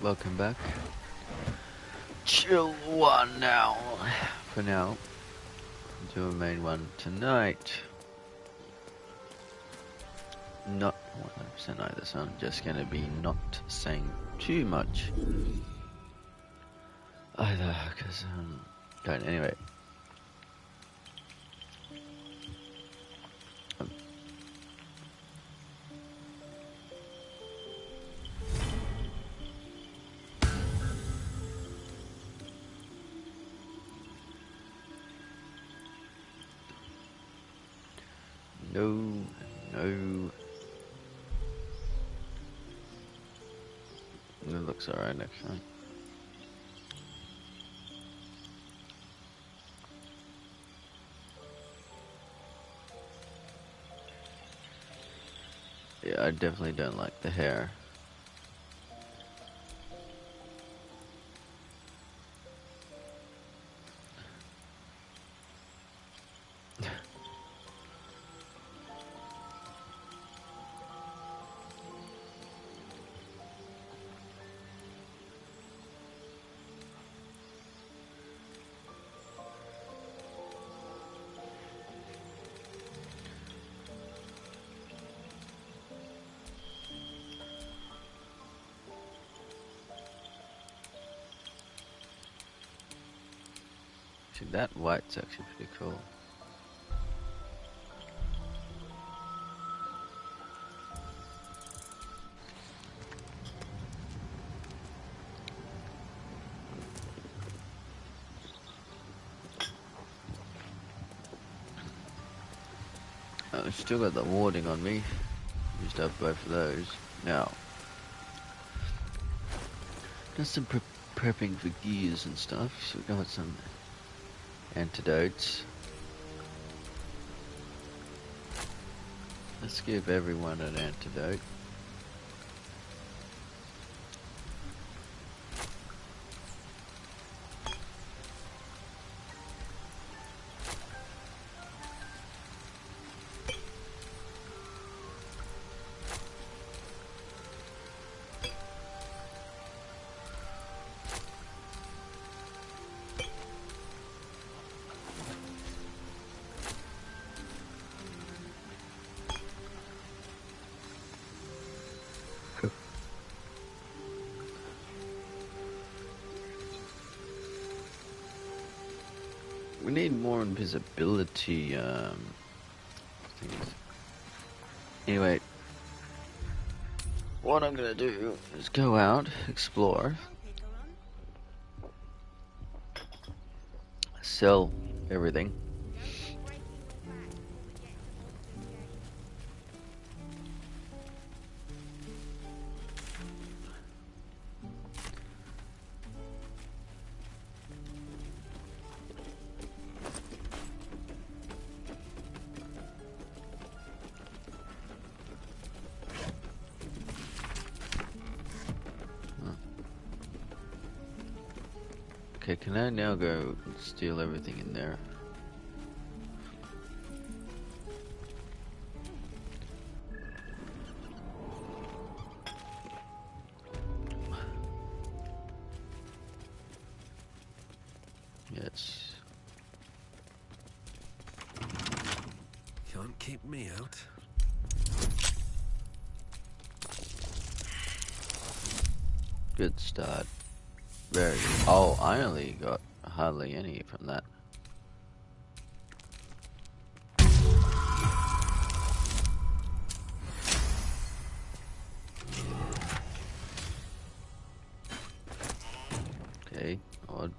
Welcome back. Chill one now. For now, do a main one tonight. Not 100% either, so I'm just gonna be not saying too much either, because don't. Anyway. No. It looks alright actually. Yeah, I definitely don't like the hair. See, that white's actually pretty cool. I've still got the warding on me. Used up both of those. Now, done some prepping for gears and stuff. So we got some antidotes. Let's give everyone an antidote. We need more invisibility, things. Anyway, what I'm gonna do is go out, explore, sell everything. Okay, can I now go and steal everything in there? Yes. Can't keep me out. Good start. Very good. Oh, I only got hardly any from that. Okay, odd.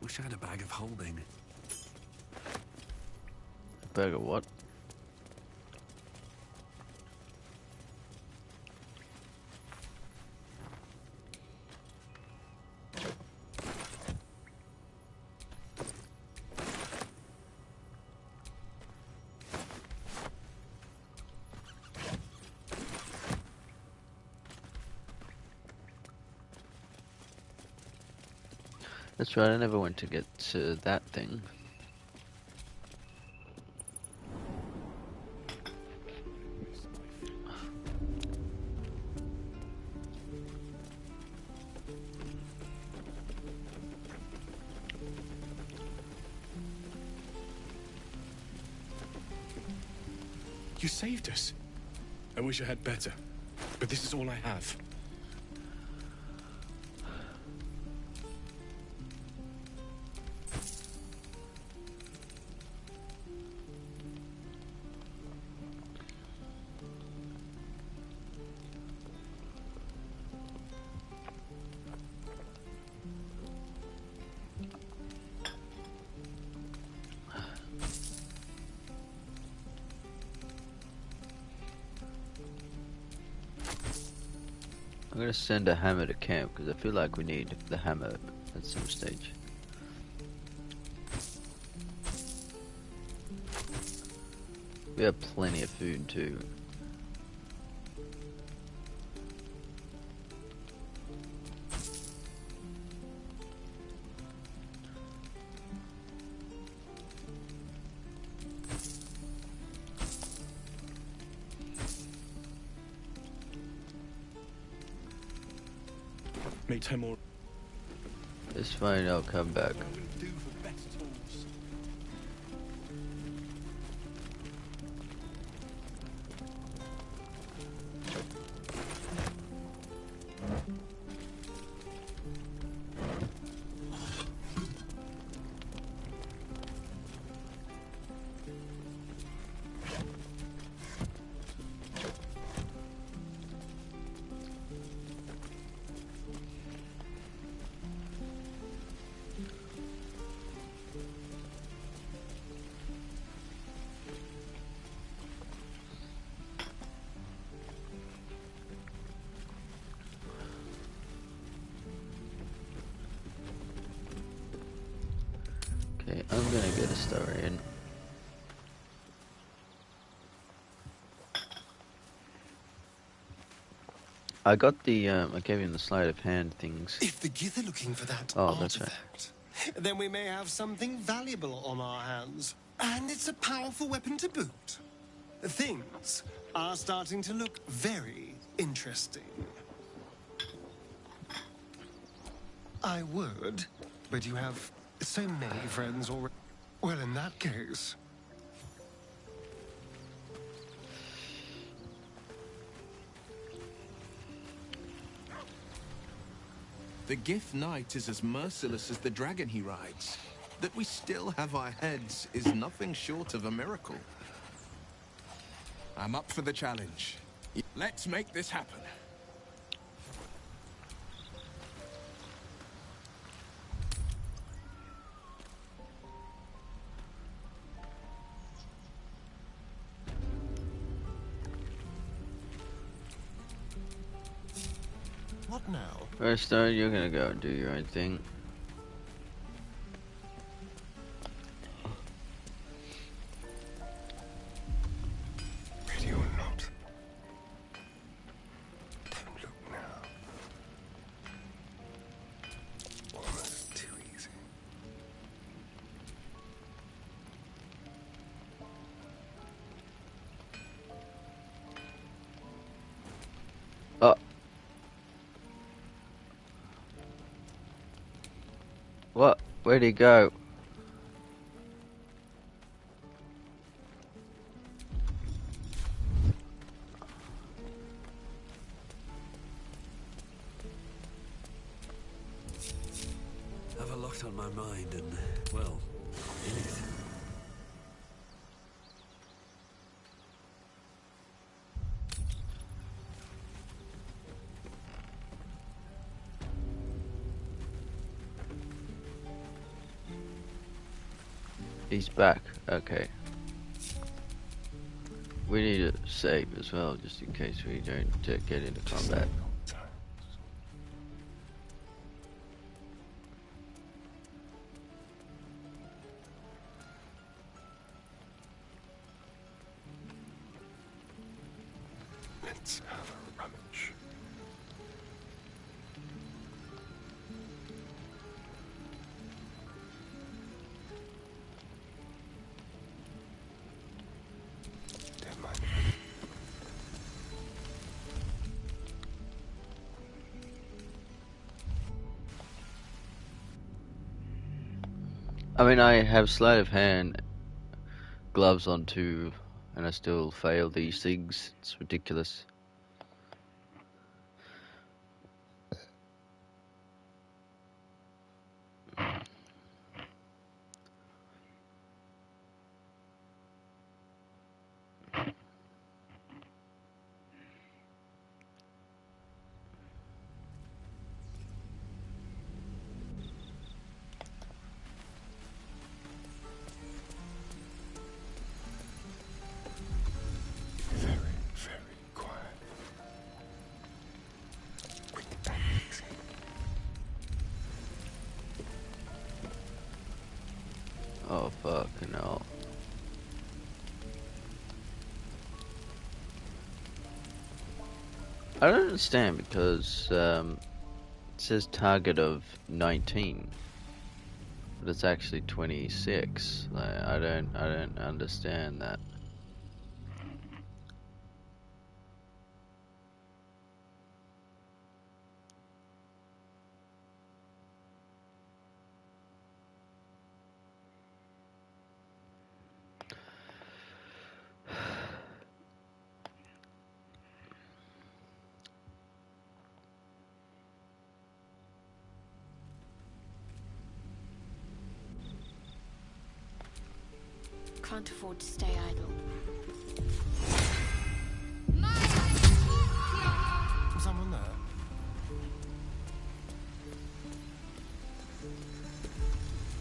Wish I had a bag of holding. Bag of what? That's right, I never went to get to that thing. You saved us. I wish I had better, but this is all I have. I'm gonna send a hammer to camp because I feel like we need the hammer at some stage. We have plenty of food too. Make time more. It's fine, I'll come back. What I'm gonna do for better tools. Okay, I'm gonna get a star in. I got the, I gave him the sleight of hand things. If the Gith are looking for that Oh, that's right. artifact, then we may have something valuable on our hands. And it's a powerful weapon to boot. Things are starting to look very interesting. I would, but you have so many friends already. Well, in that case... The Gith Knight is as merciless as the dragon he rides. That we still have our heads is nothing short of a miracle. I'm up for the challenge. Let's make this happen. What now? First star, you're gonna go and do your own thing. Ready or not? Don't look now. Almost too easy. Oh. What? Where'd he go? I have a lot on my mind and, well, in it. He's back. Okay. We need to save as well, just in case we don't get into combat. Let's have a rummage. I mean, I have sleight of hand gloves on too, and I still fail these things. It's ridiculous. Very, very quiet. Bring it back easy. Oh fucking hell. I don't understand because it says target of 19, but it's actually 26. Like, I don't understand that. Can't afford to stay idle. Someone there?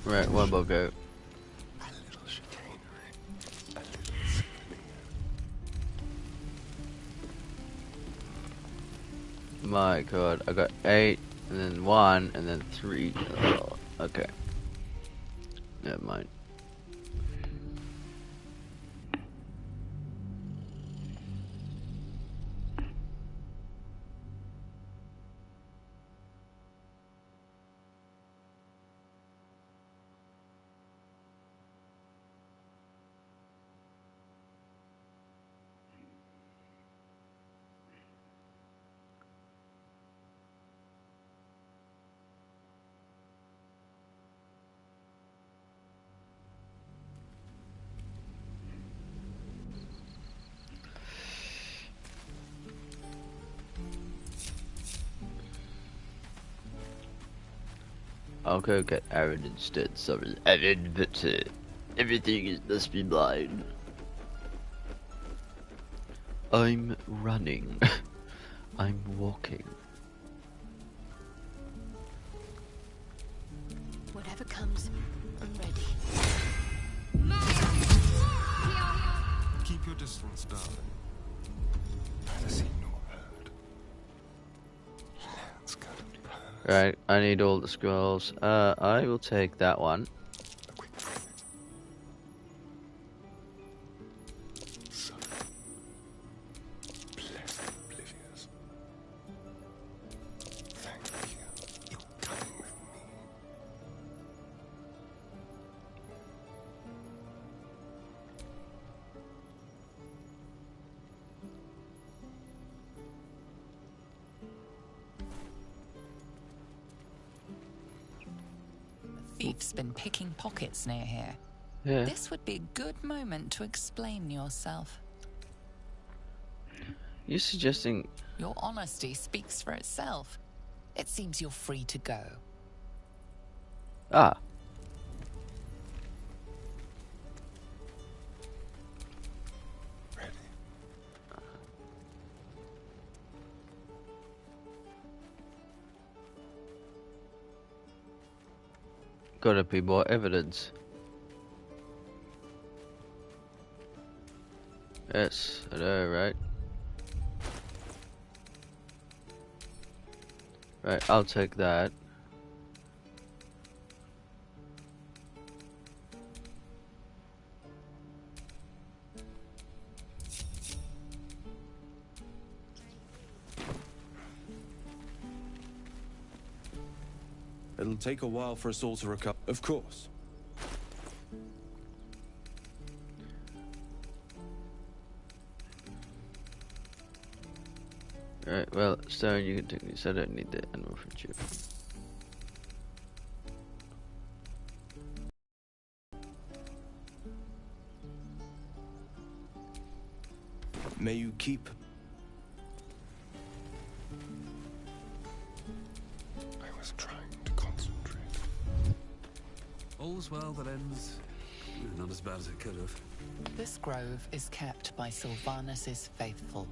Right, one more go. A little chicanery. A little souvenir. My god, I got 8, and then 1, and then 3. Oh, okay. Never mind. I'll go get Aaron instead. Sorry, Aaron, but must be mine. I'm running. I'm walking. Whatever comes, I'm ready. Keep your distance, darling. Neither seen nor heard. Let's go. Right, I need all the scrolls. I will take that one. A quick friend. So blessed oblivious. Thank you. You're coming with me. Thief's been picking pockets near here. Yeah. This would be a good moment to explain yourself. You suggesting? Your honesty speaks for itself. It seems you're free to go. Ah. Ready? Gotta be more evidence. Yes, I know, right? Right, I'll take that. It'll take a while for us all to recover. Of course. Right, well, Stone, you can take this. I don't need the animal friendship. May you keep... I was trying to concentrate. All's well that ends. Not as bad as it could have. This grove is kept by Sylvanus's faithful.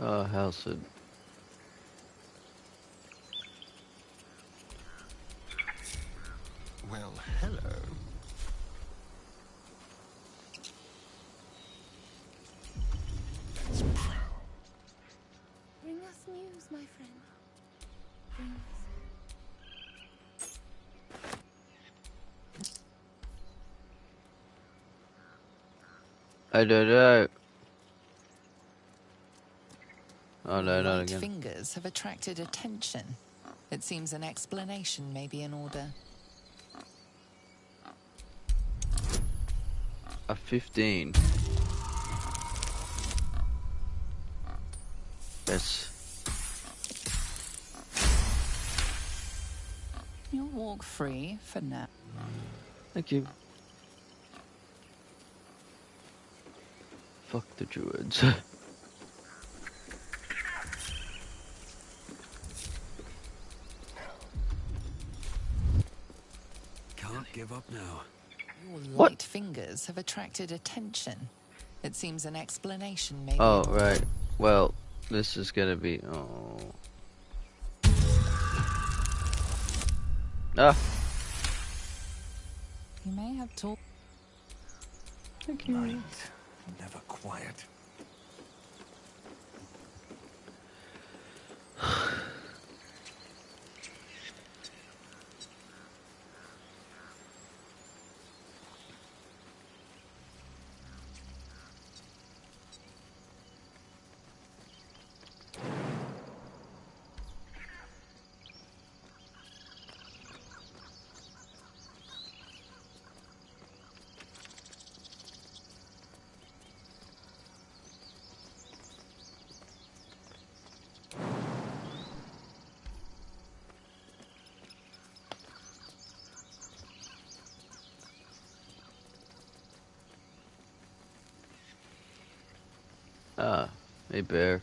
Oh, Halcyon. Well, hello. Let's prowl. Bring us news, my friend. Bring us. I don't know. Oh no, not White again. fingers have attracted attention. It seems an explanation may be in order. A 15. Yes. You'll walk free for now. Thank you. Fuck the druids. Can't give up now. Your What? light fingers have attracted attention. It seems an explanation may be Oh, in order. right. Well, this is gonna be... Oh. Ah! You may have talked. Thank you. Mind, never quiet. Ah, hey bear.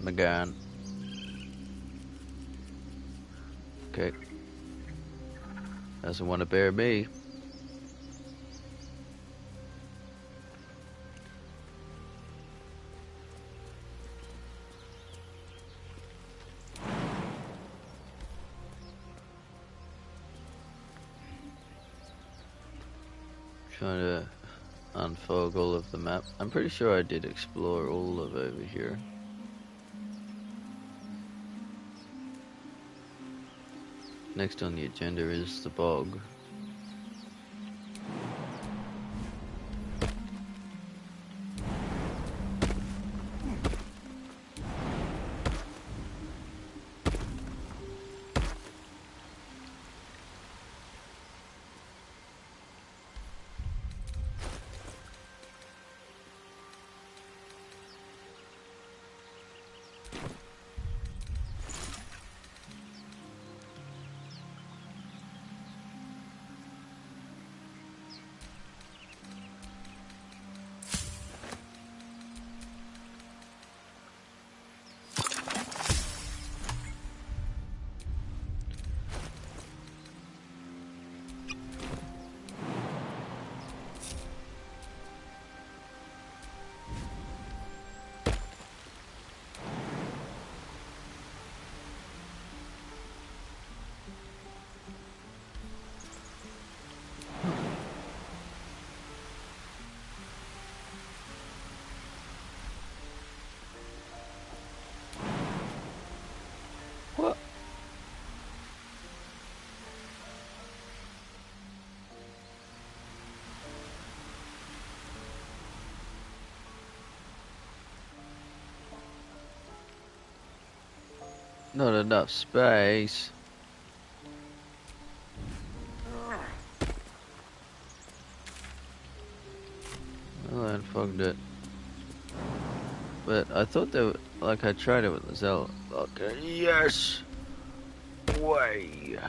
McGann. Okay. Doesn't want to bear me. Trying to unfog all of the map. I'm pretty sure I did explore all of over here. Next on the agenda is the bog. Not enough space. Well, I unfogged it. But I thought they were, like, I tried it with the Zell. Okay, yes! Way!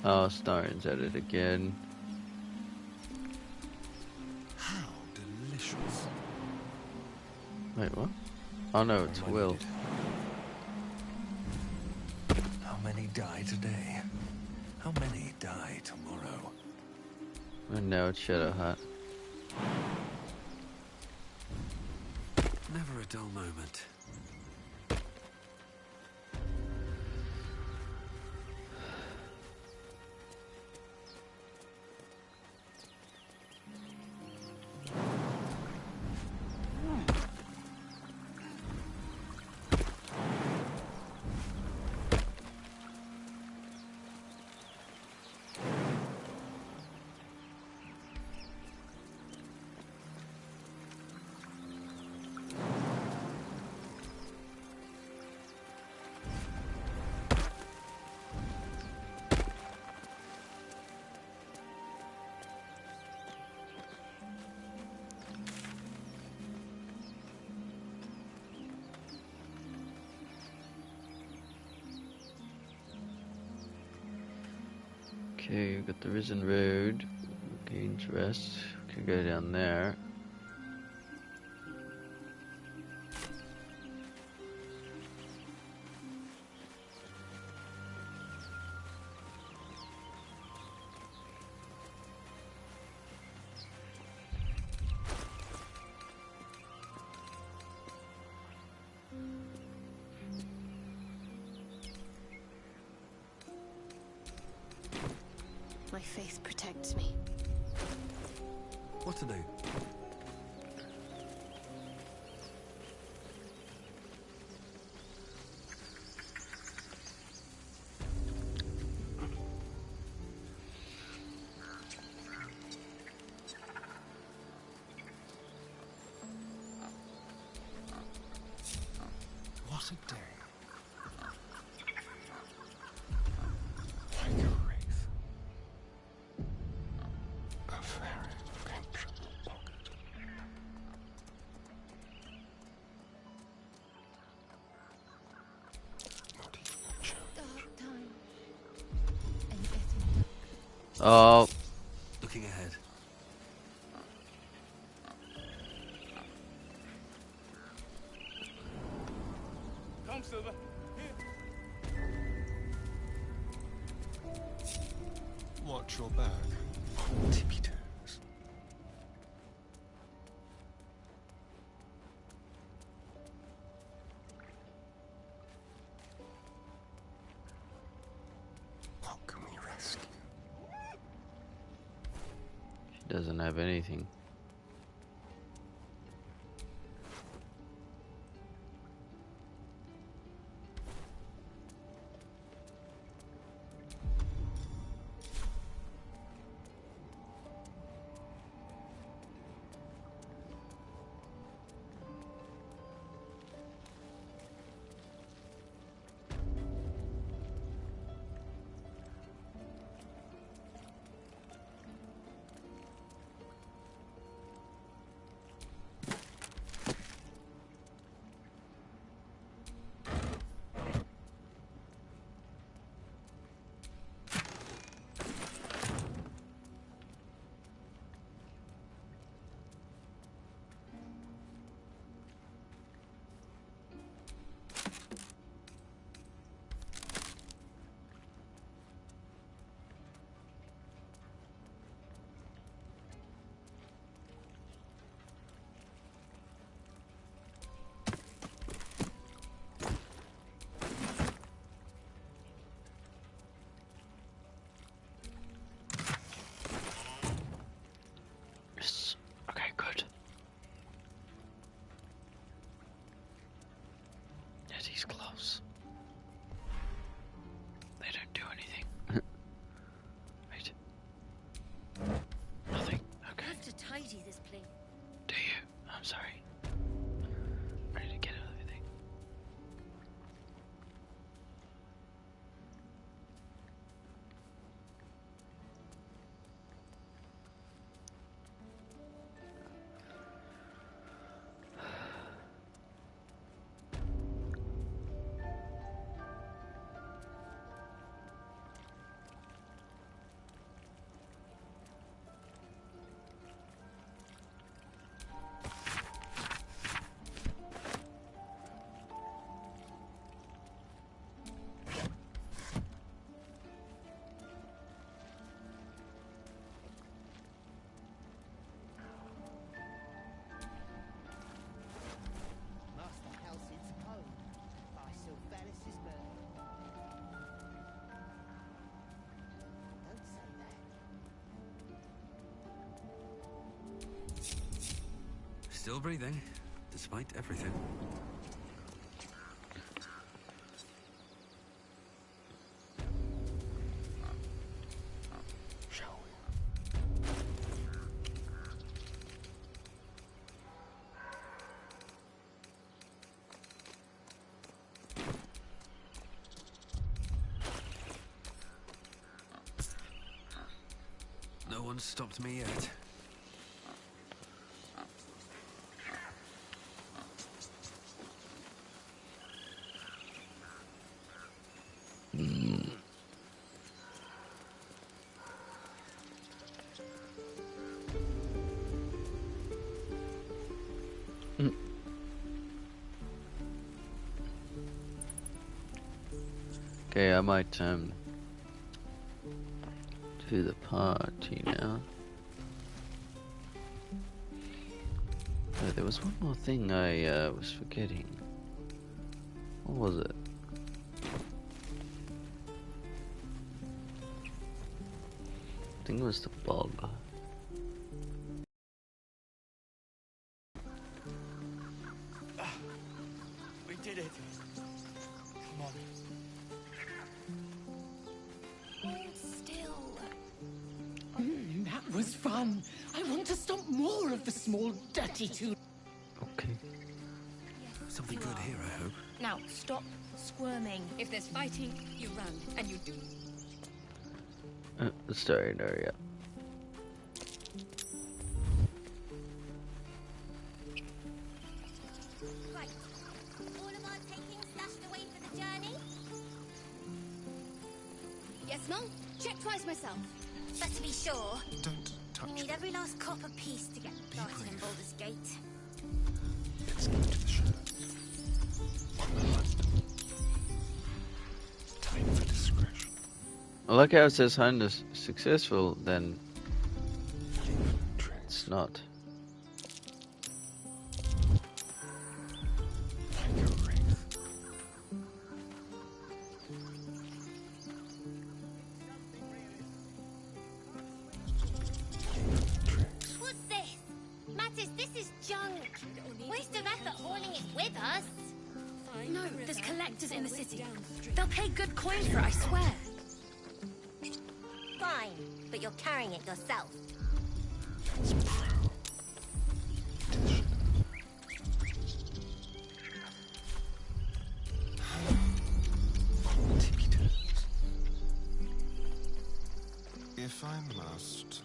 Oh, Starring's at it again. How delicious. Wait, what? Oh no, it's Will. How many die today? How many die tomorrow? And now it's Shadowheart. Never a dull moment. Okay, we've got the Risen Road. Gains rest. Could go down there. My faith protects me. What to do? What a day. Like a wraith. A very ancient pocket. Not even a joke. Dark time. And getting Oh, Looking ahead. Come, Silver. Watch your back. Tippy toes. What can we rescue? she doesn't have anything. Still breathing, despite everything. Shall we? No one's stopped me yet. Okay, I might do the party now. Oh, there was one more thing I was forgetting. What was it? I think it was the bog. We did it. Come on. Hold still. That was fun. I want to stop more of the small, dirty two. Okay. Something good here, I hope. Now, stop squirming. If there's fighting, you run. And you do. The story, no, yeah. Right. All of our takings stashed away for the journey? Yes, Mum? Check twice myself. But to be sure, Don't touch we need me. every last copper piece to get started in Baldur's Gate. Let's go to the shadows. On the hunt. Time for discretion. I like how it says hunt is successful, then Tricks. it's not. Like a wraith. Tricks. What's this? Mattis, this is junk. Waste of effort hauling it with us. No, there's collectors in the city. They'll pay good coin for it, I swear. Fine, but you're carrying it yourself. Let's prowl. To the shadows. Tippy toes. If I must.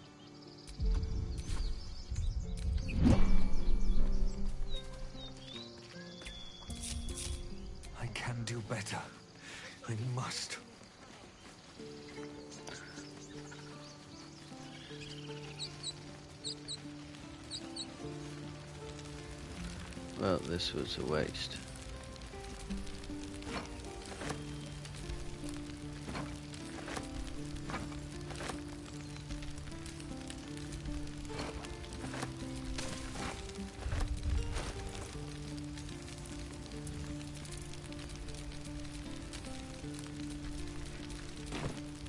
I can do better. I must. Well, this was a waste.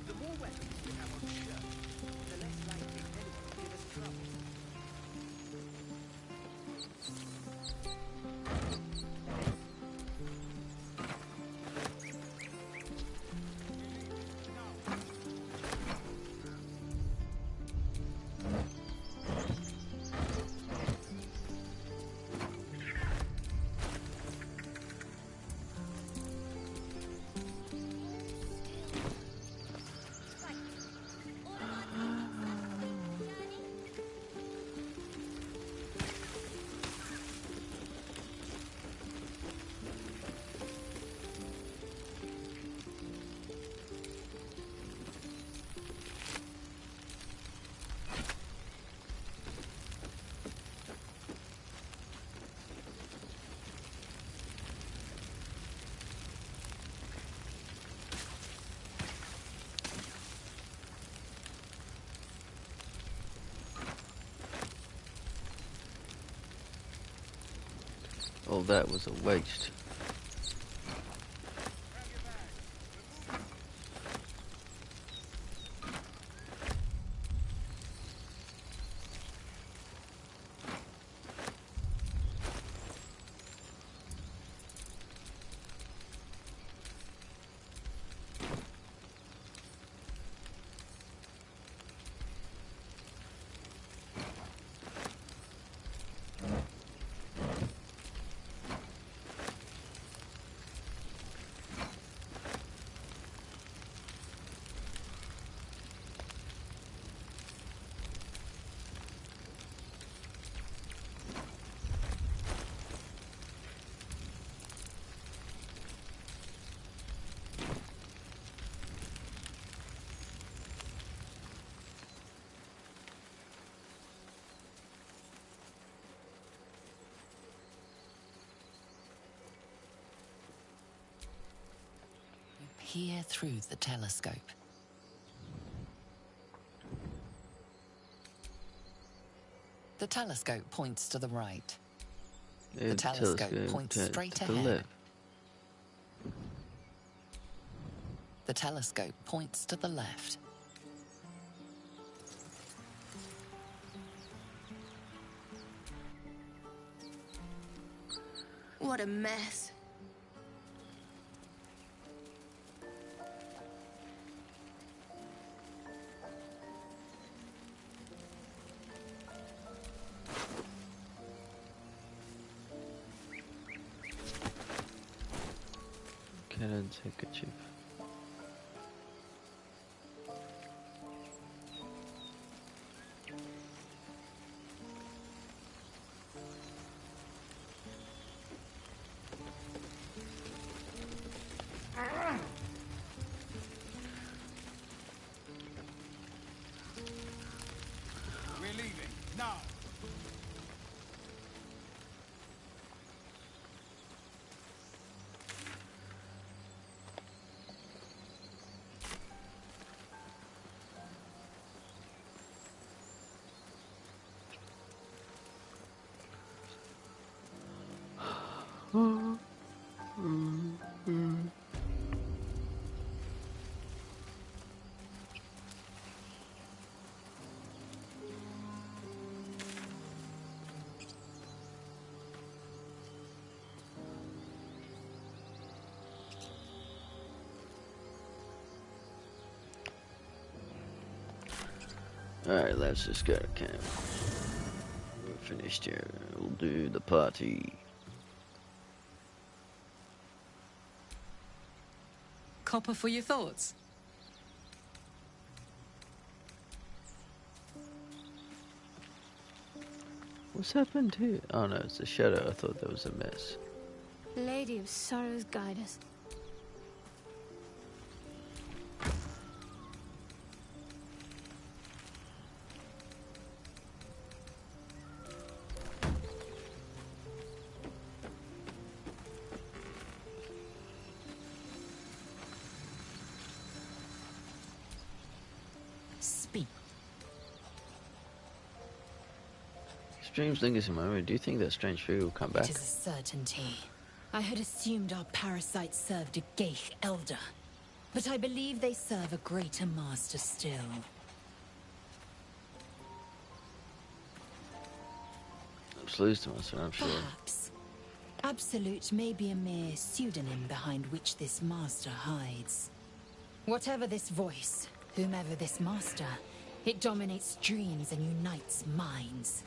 The more weapons we have on show, the less likely anyone will give us trouble. All that was a waste. peer through the telescope. The telescope points to the right. The telescope points straight ahead. The telescope points to the left. What a mess. Cannon's handkerchief. We're leaving now. Alright, let's just go to camp. We're finished here. We'll do the party. Copper for your thoughts. What's happened here? Oh no, it's a shadow. I thought that was a mess. Lady of Sorrows, guide us. Speak. Strange lingers in my memory. Do you think that strange figure will come back? It is a certainty. I had assumed our parasites served a Geich elder, but I believe they serve a greater master still. I'm sleazy to myself, I'm sure. Perhaps. Absolute may be a mere pseudonym behind which this master hides. Whatever this voice, whomever this master, it dominates dreams and unites minds.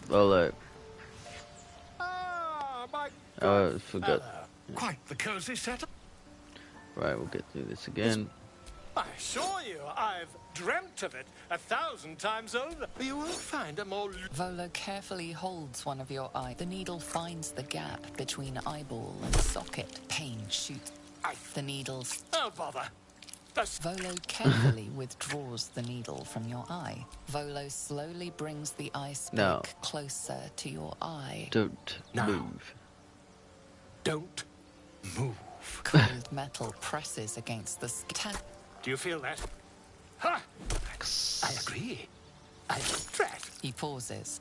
Well, My oh, I forgot. quite the cozy setup. Right, we'll get through this again. I assure you, I've dreamt of it 1,000 times over. You won't find a more... Volo carefully holds one of your eyes. The needle finds the gap between eyeball and socket. Pain shoots. The needles. Oh, bother. Volo carefully withdraws the needle from your eye. Volo slowly brings the ice pick closer to your eye. Don't move. Don't move. Cold metal presses against the skin. Do you feel that? Ha! I agree. I'm trapped. He pauses.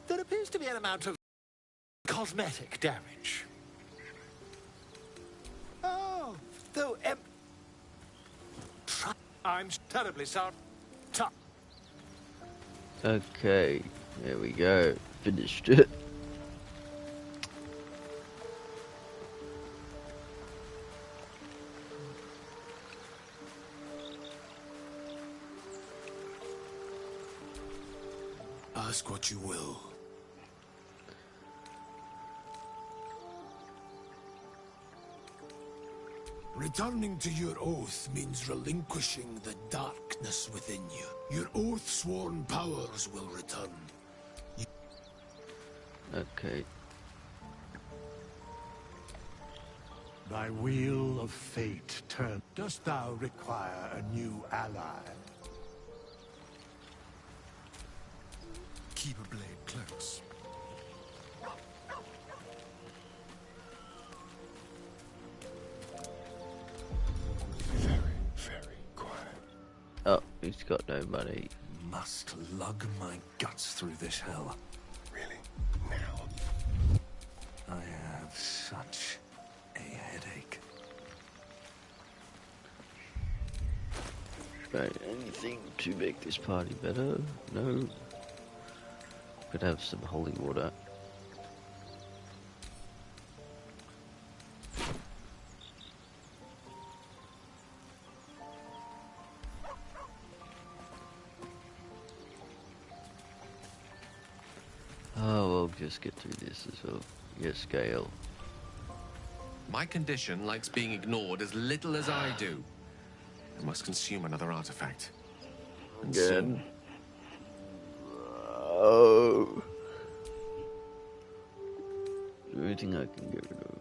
There appears to be an amount of cosmetic damage. Oh, though I'm terribly sorry. Okay, there we go. Finished it. Ask what you will. Returning to your oath means relinquishing the darkness within you. Your oath-sworn powers will return. Okay. Thy wheel of fate turn. Dost thou require a new ally? Keep a blade close. Oh, he's got no money. Must lug my guts through this hell. Really? Now? I have such a headache. Right, anything to make this party better? No. Could have some holy water. Oh, we'll just get through this as well. Yes, Gale. My condition likes being ignored as little as I do. I must consume another artifact. And Again. Oh. Is there anything I can get rid of?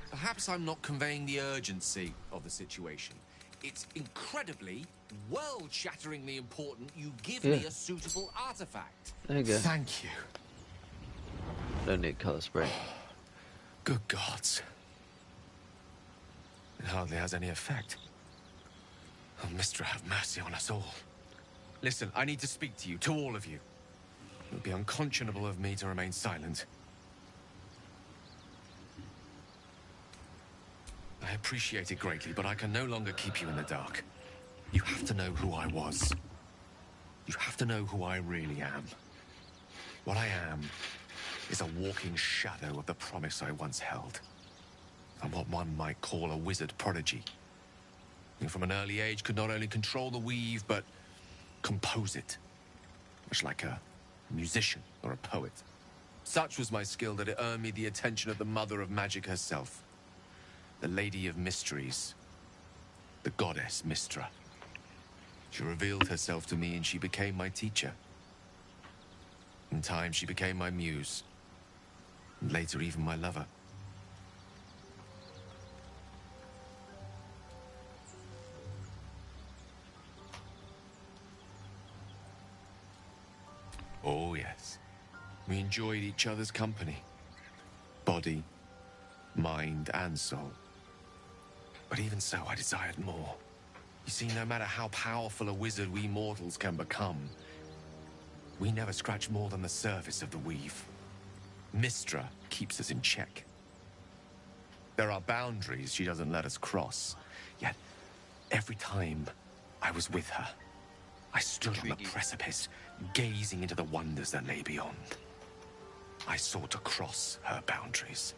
Perhaps I'm not conveying the urgency of the situation. It's incredibly, world-shatteringly important you give me a suitable artifact. There you go. Thank you. Don't need colour spray. Good gods. It hardly has any effect. Oh, Mistra, have mercy on us all. Listen, I need to speak to you, to all of you. It would be unconscionable of me to remain silent. I appreciate it greatly, but I can no longer keep you in the dark. You have to know who I was. You have to know who I really am. What I am is a walking shadow of the promise I once held. I'm what one might call a wizard prodigy. Who from an early age could not only control the weave, but compose it. Much like a musician or a poet. Such was my skill that it earned me the attention of the mother of magic herself. The Lady of Mysteries. The goddess Mistra. She revealed herself to me and she became my teacher. In time, she became my muse. And later, even my lover. Oh, yes. We enjoyed each other's company. Body, mind, and soul. But even so, I desired more. You see, no matter how powerful a wizard we mortals can become, we never scratch more than the surface of the weave. Mistra keeps us in check. There are boundaries she doesn't let us cross. Yet, every time I was with her, I stood on the precipice, gazing into the wonders that lay beyond. I sought to cross her boundaries.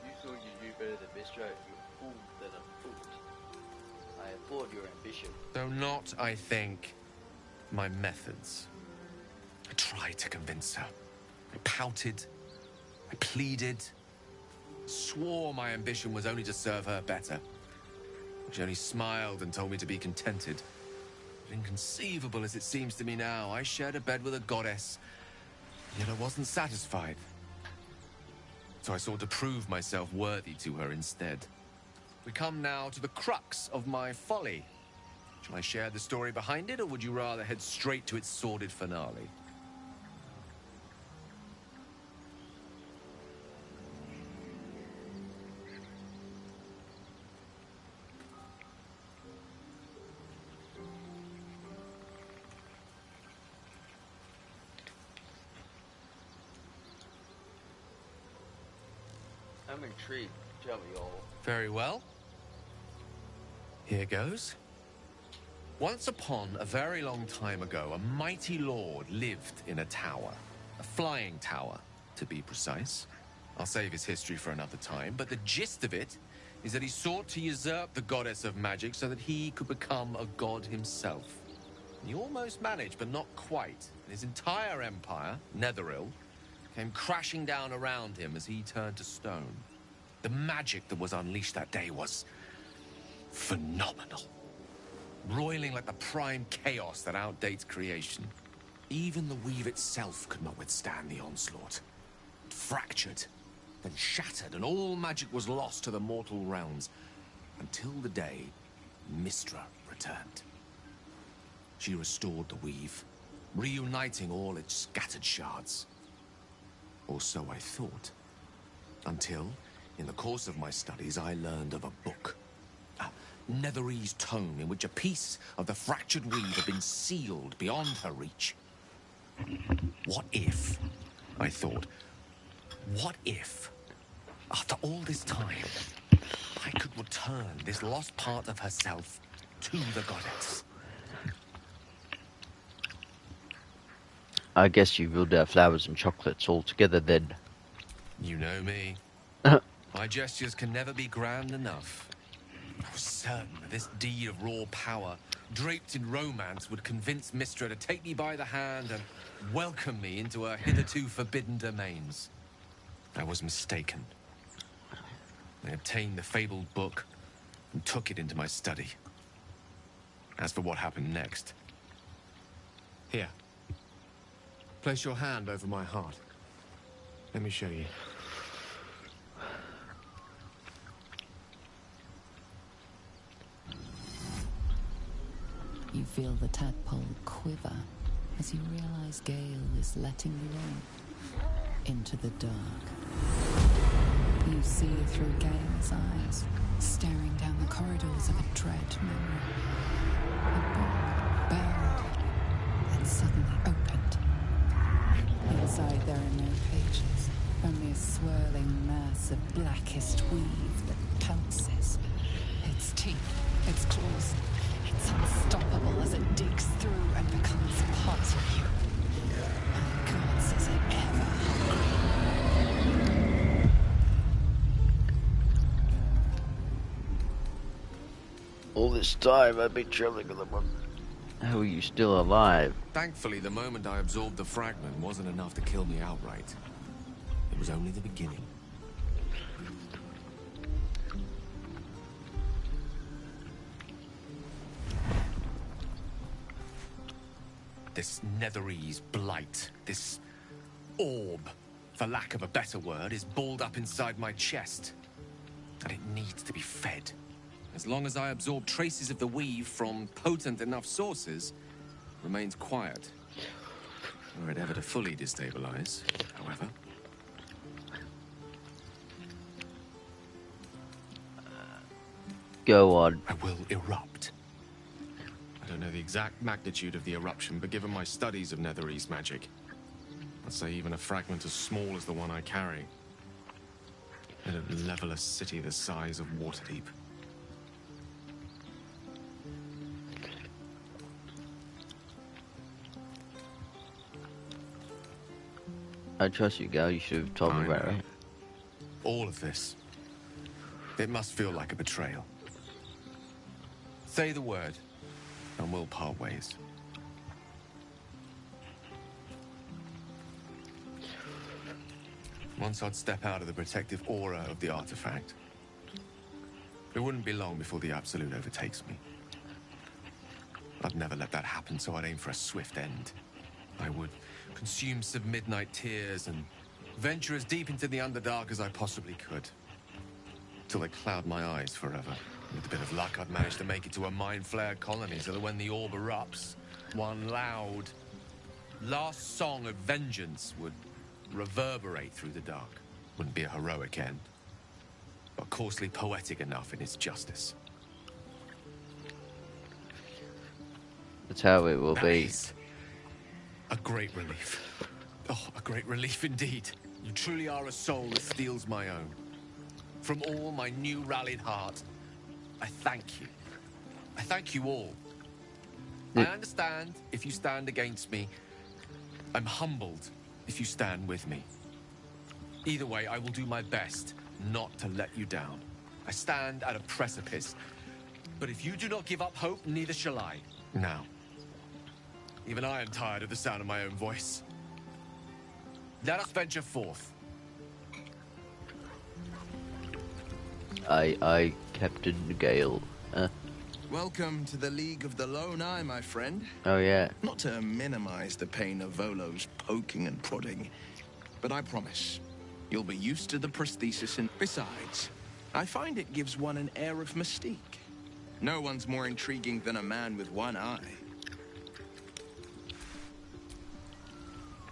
You thought you knew better than Mistra, you fool than a fool. I applaud your ambition. Though not, I think, my methods. I tried to convince her. I pouted. I pleaded. Swore my ambition was only to serve her better. She only smiled and told me to be contented. But inconceivable as it seems to me now, I shared a bed with a goddess, yet I wasn't satisfied. So I sought to prove myself worthy to her instead. We come now to the crux of my folly. Shall I share the story behind it, or would you rather head straight to its sordid finale? I'm intrigued. Tell me all. Very well. Here goes. Once upon a very long time ago, a mighty lord lived in a tower. A flying tower, to be precise. I'll save his history for another time, but the gist of it is that he sought to usurp the goddess of magic so that he could become a god himself. He almost managed, but not quite. And his entire empire, Netheril, came crashing down around him as he turned to stone. The magic that was unleashed that day was phenomenal. roiling like the prime chaos that outdates creation. Even the weave itself could not withstand the onslaught. It fractured, then shattered, and all magic was lost to the mortal realms, until the day Mystra returned. She restored the weave, reuniting all its scattered shards. Or so I thought. Until, in the course of my studies, I learned of a book. A Netherese tome in which a piece of the fractured weave had been sealed beyond her reach. What if, I thought, what if, after all this time, I could return this lost part of herself to the goddess? I guess you ruled out flowers and chocolates altogether then. You know me. My gestures can never be grand enough. I was certain that this deed of raw power, draped in romance, would convince Mystra to take me by the hand and welcome me into her hitherto forbidden domains. I was mistaken. I obtained the fabled book and took it into my study. As for what happened next... Here. Place your hand over my heart. Let me show you. You feel the tadpole quiver as you realize Gale is letting you in, into the dark. You see through Gale's eyes, staring down the corridors of a dread memory. The book bowed and suddenly opened. Inside there are no pages, only a swirling mass of blackest weave that pounces. Its teeth, its claws, it's unstoppable as it digs through and becomes part of you. My gods, is it ever hungry? All this time I've been traveling with them. How are you still alive? Thankfully, the moment I absorbed the fragment wasn't enough to kill me outright. It was only the beginning. This Netherese blight, this orb, for lack of a better word, is balled up inside my chest. And it needs to be fed. As long as I absorb traces of the weave from potent enough sources, it remains quiet. Were it ever to fully destabilize, however. Go on. I will erupt. I don't know the exact magnitude of the eruption, but given my studies of Netherese magic, I'd say even a fragment as small as the one I carry, it'd level a city the size of Waterdeep. I trust you, Gal. You should have told me about it. All of this. It must feel like a betrayal. Say the word, and we'll part ways. Once I'd step out of the protective aura of the artifact, it wouldn't be long before the Absolute overtakes me. I'd never let that happen, so I'd aim for a swift end. I would consume some midnight tears and venture as deep into the Underdark as I possibly could. Till they cloud my eyes forever. With a bit of luck, I'd manage to make it to a mind-flared colony so that when the orb erupts, one loud, last song of vengeance would reverberate through the dark. Wouldn't be a heroic end, but coarsely poetic enough in its justice. That's how it will be. A great relief. Oh, a great relief indeed. You truly are a soul that steals my own. From all my new rallied heart, I thank you. I thank you all. I understand if you stand against me. I'm humbled if you stand with me. Either way, I will do my best not to let you down. I stand at a precipice. But if you do not give up hope, neither shall I. Now. Even I am tired of the sound of my own voice. Let us venture forth. I, Captain Gale. Welcome to the League of the Lone Eye, my friend. Oh, yeah. Not to minimize the pain of Volo's poking and prodding, but I promise, you'll be used to the prosthesis and... Besides, I find it gives one an air of mystique. No one's more intriguing than a man with one eye.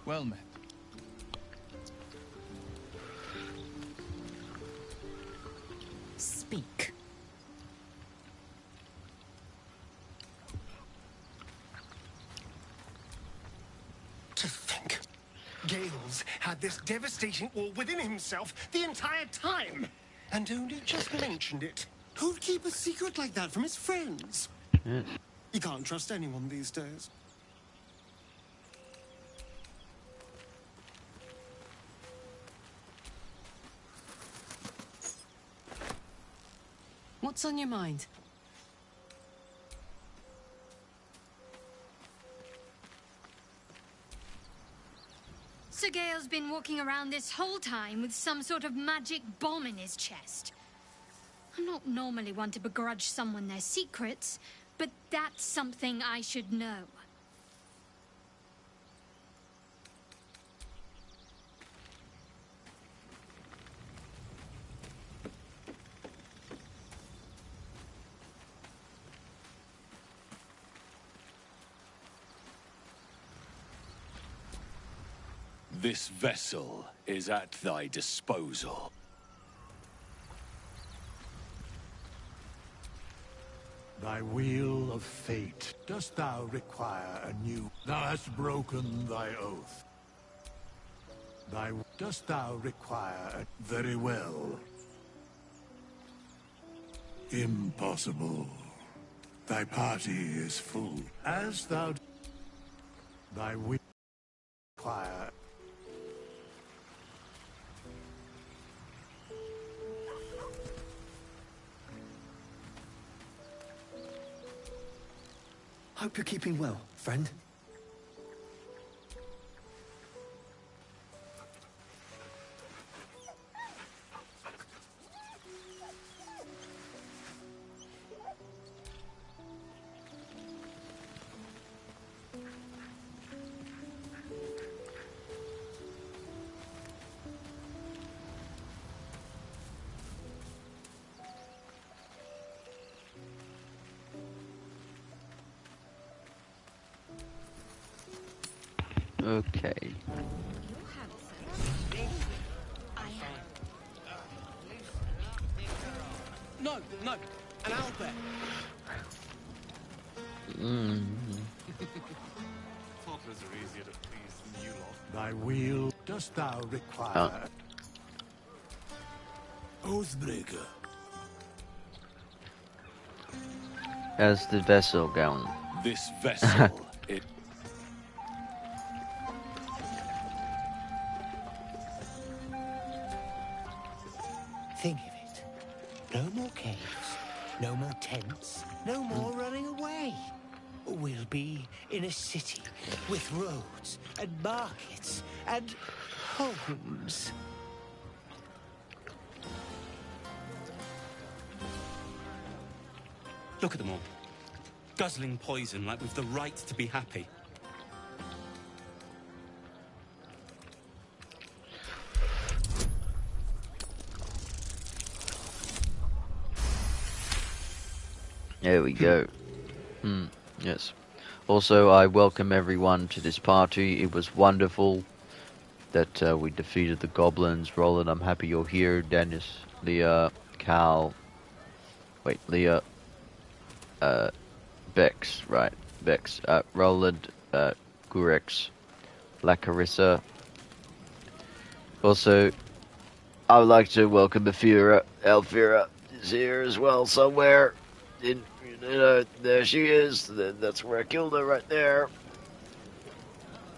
Well met. Speak. To think, Gales had this devastating all within himself the entire time, and only just mentioned it. Who'd keep a secret like that from his friends? Yeah. You can't trust anyone these days. What's on your mind? Sir Gale's been walking around this whole time with some sort of magic bomb in his chest. I'm not normally one to begrudge someone their secrets, but that's something I should know. This vessel is at thy disposal. Thy wheel of fate, dost thou require a new... Thou hast broken thy oath. Dost thou require a... Very well. Impossible. Thy party is full. As thou... Thy wheel require... Hope you're keeping well, friend. Okay. No, no, an owlbear. Toddlers are easier to please than you lot. Thy wheel, dost thou require... Oathbreaker. How's the vessel going? This vessel, it... Think of it. No more caves, no more tents, no more running away. We'll be in a city with roads and markets and homes. Look at them all. Guzzling poison like we've the right to be happy. There we go. Yes. Also, I welcome everyone to this party. It was wonderful that we defeated the goblins. Roland, I'm happy you're here. Dennis, Leah, Cal. Wait, Leah. Bex, right. Bex. Roland, Gurex, La Carissa. Also, I would like to welcome Alfira. Alfira is here as well somewhere. There she is. That's where I killed her, right there.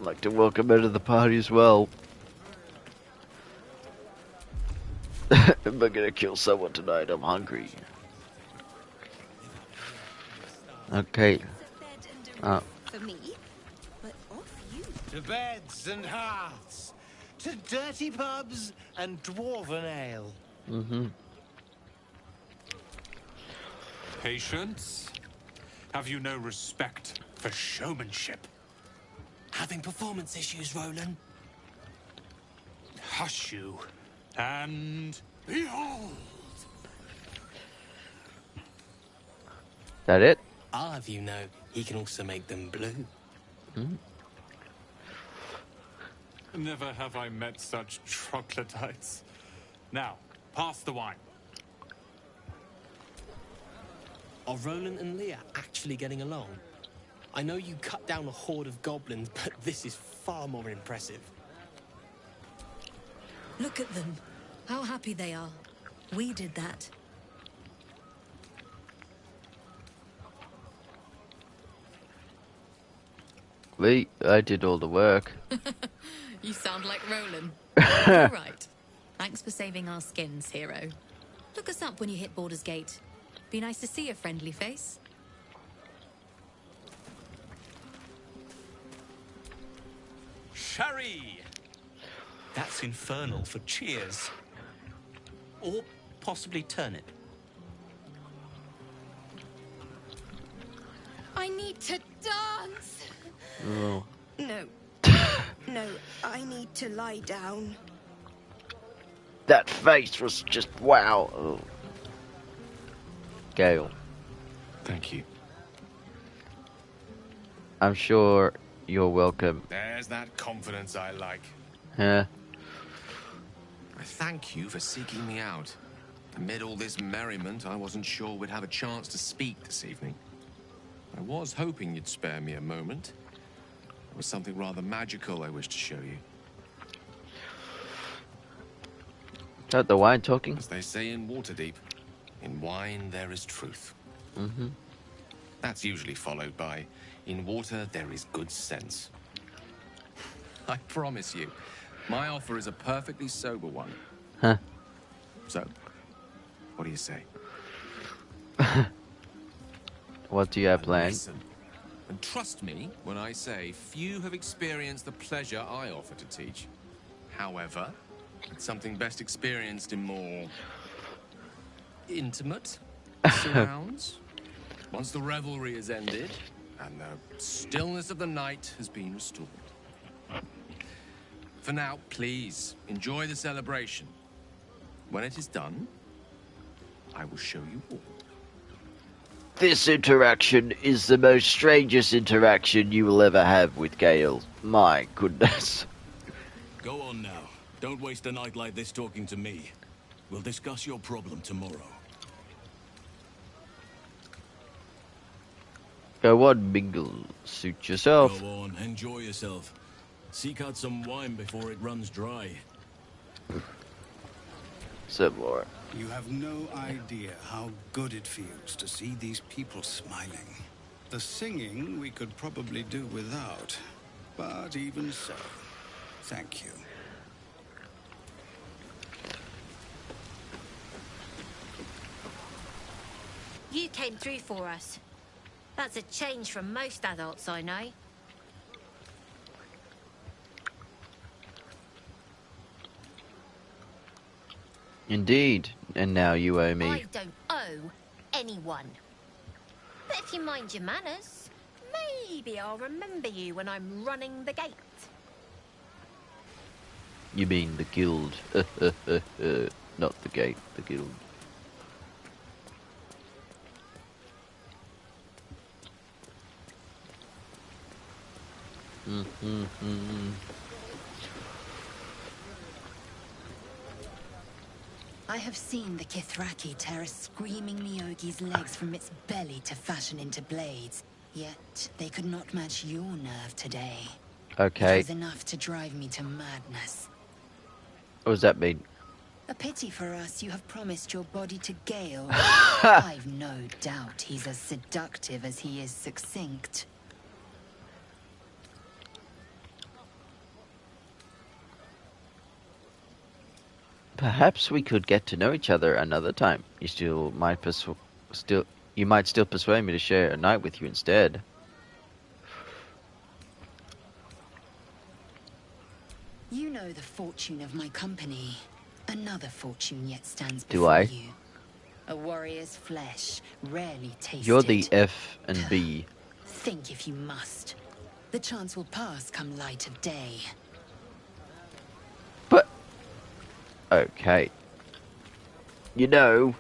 I'd like to welcome her to the party as well. Am I gonna kill someone tonight? I'm hungry. Okay. For me, but off you. To beds and hearths, to dirty pubs and dwarven ale. Patience. Have you no respect for showmanship? Having performance issues, Roland? Hush you. And behold! That it? I'll have you know, he can also make them blue. Hmm. Never have I met such troglodytes. Now, pass the wine. Are Roland and Leah actually getting along? I know you cut down a horde of goblins, but this is far more impressive. Look at them. How happy they are. We did that. I did all the work. You sound like Roland. You're right. Thanks for saving our skins, hero. Look us up when you hit Baldur's Gate. Be nice to see a friendly face. Sherry! That's infernal for cheers. Or possibly turnip. I need to dance. Oh. No. No, I need to lie down. That face was just wow. Oh. Gale. Thank you. I'm sure you're welcome. There's that confidence I like. Yeah. I thank you for seeking me out. Amid all this merriment, I wasn't sure we'd have a chance to speak this evening. I was hoping you'd spare me a moment. There was something rather magical I wish to show you. Got the wine talking? As they say in Waterdeep, in wine there is truth. Mm-hmm. That's usually followed by, in water there is good sense. I promise you, my offer is a perfectly sober one. Huh. So, what do you say? What do you have planned? Listen, and trust me when I say few have experienced the pleasure I offer to teach. However, it's something best experienced in more intimate surrounds. Once the revelry is ended and the stillness of the night has been restored. For now, please enjoy the celebration. When it is done, I will show you all. This interaction is the most strangest interaction you will ever have with Gale. My goodness. Go on now. Don't waste a night like this talking to me. We'll discuss your problem tomorrow. Go on, mingle. Suit yourself. Go on, enjoy yourself. Seek out some wine before it runs dry. Some more. You have no idea how good it feels to see these people smiling. The singing we could probably do without, but even so, thank you. You came through for us. That's a change from most adults I know. Indeed. And now you owe me. I don't owe anyone. But if you mind your manners, maybe I'll remember you when I'm running the gate. You mean the guild. Not the gate, the guild. I have seen the Kithraki tear a screaming Myogi's legs from its belly to fashion into blades. Yet they could not match your nerve today. Okay. It was enough to drive me to madness. What does that mean? A pity for us you have promised your body to Gale. I've no doubt he's as seductive as he is succinct. Perhaps we could get to know each other another time. You might still persuade me to share a night with you instead. You know the fortune of my company. Another fortune yet stands Do before I? you. A warrior's flesh, rarely tasted. You're the F and B. Think if you must. The chance will pass come light of day. But okay. You know.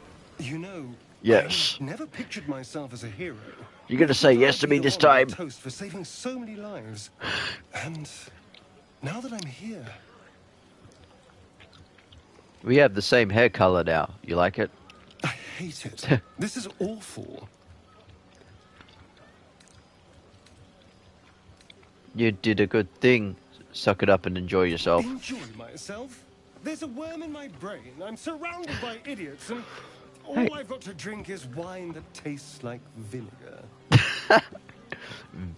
Yes. I never pictured myself as a hero. You're gonna say yes to me this time. Toast for saving so many lives. And now that I'm here, We have the same hair color now. You like it? I hate it. This is awful. You did a good thing. Suck it up and enjoy yourself. Enjoy myself? There's a worm in my brain. I'm surrounded by idiots, and all Hey. I've got to drink is wine that tastes like vinegar.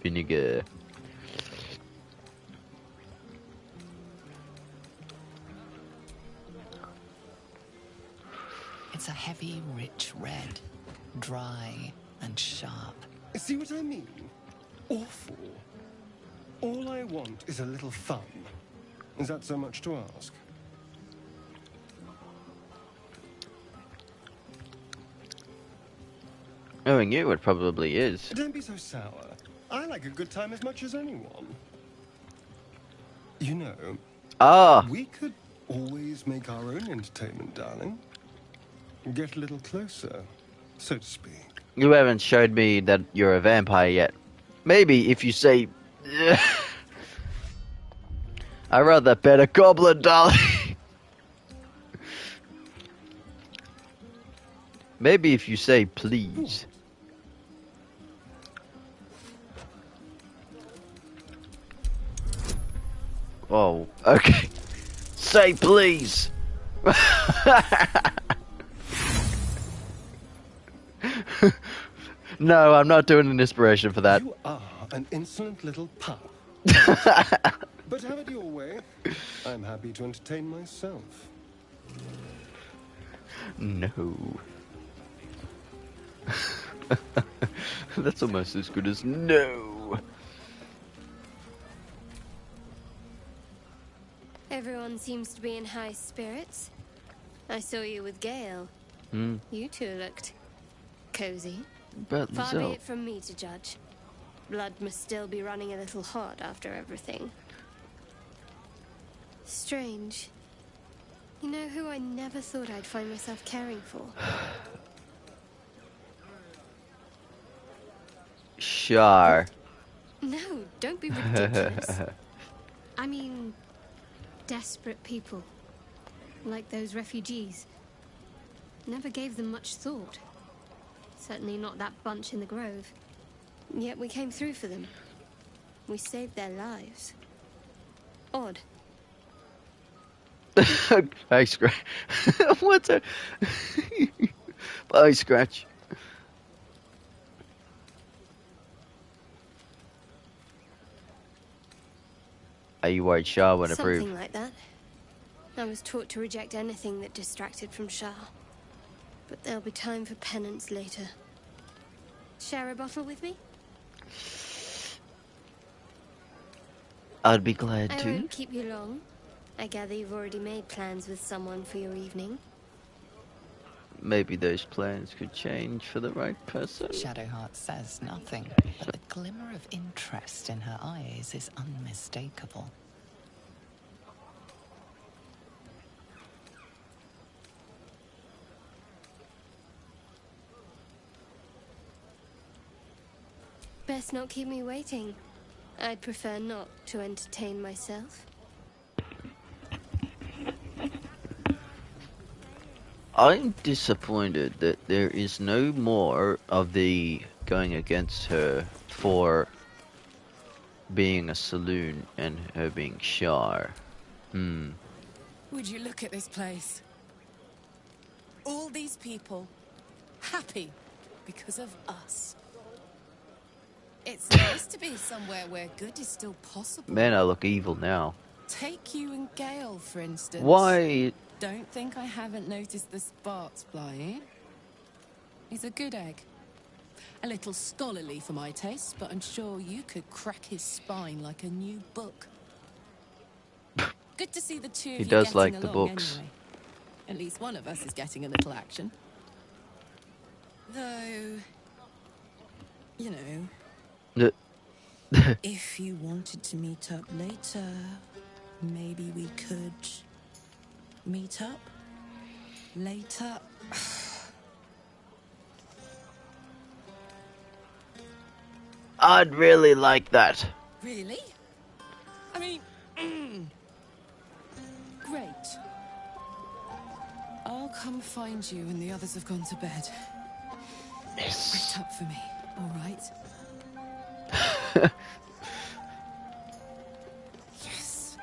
Vinegar. It's a heavy, rich red, dry and sharp. See what I mean? Awful. All I want is a little fun. Is that so much to ask? Knowing you, it probably is. Don't be so sour. I like a good time as much as anyone. You know, we could always make our own entertainment, darling. Get a little closer, so to speak. You haven't showed me that you're a vampire yet. Maybe if you say... I'd rather bet a goblin, darling. Maybe if you say please. Oh, okay. Say please. No, I'm not doing an inspiration for that. You are an insolent little pup. But have it your way. I'm happy to entertain myself. No. That's almost as good as no. Everyone seems to be in high spirits. I saw you with Gale. Hmm. You two looked cozy. But Far be Lizelle. it from me to judge. Blood must still be running a little hot after everything. Strange. You know who I never thought I'd find myself caring for? Shar. No, don't be ridiculous. I mean, desperate people. Like those refugees. Never gave them much thought. Certainly not that bunch in the grove. Yet we came through for them. We saved their lives. Odd. Hey, Scratch. What's a... Bye, Scratch. Are you worried Shah won't approve? Something like that. I was taught to reject anything that distracted from Shah. But there'll be time for penance later. Share a bottle with me? I'd be glad I to. won't keep you long. I gather you've already made plans with someone for your evening. Maybe those plans could change for the right person. Shadowheart says nothing, but the glimmer of interest in her eyes is unmistakable. Best not keep me waiting. I'd prefer not to entertain myself. I'm disappointed that there is no more of the going against her for being a saloon and her being Shar. Would you look at this place? All these people happy because of us. It's nice to be somewhere where good is still possible. Man, I look evil now. Take you and Gale, for instance. Why? Don't think I haven't noticed the sparks flying. He's a good egg. A little scholarly for my taste, but I'm sure you could crack his spine like a new book. Good to see the two of He you does getting like the along books. anyway. At least one of us is getting a little action. Though, you know, if you wanted to meet up later, maybe we could meet up later. I'd really like that. Really? I mean, great. I'll come find you when the others have gone to bed. Yes. Wait up for me, all right? Yes.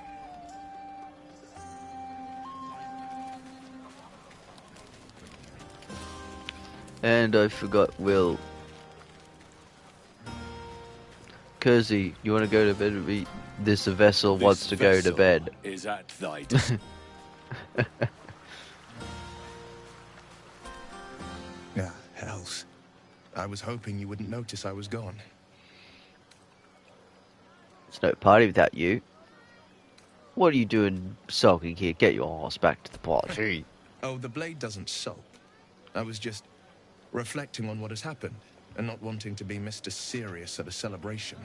And I forgot Will. Kersey, you want to go to bed with me? This vessel wants to go to bed. Is at thy Yeah, hells. I was hoping you wouldn't notice I was gone. It's no party without you. What are you doing sulking here? Get your ass back to the party. Oh, the blade doesn't sulk. I was just reflecting on what has happened and not wanting to be Mr. Serious at a celebration.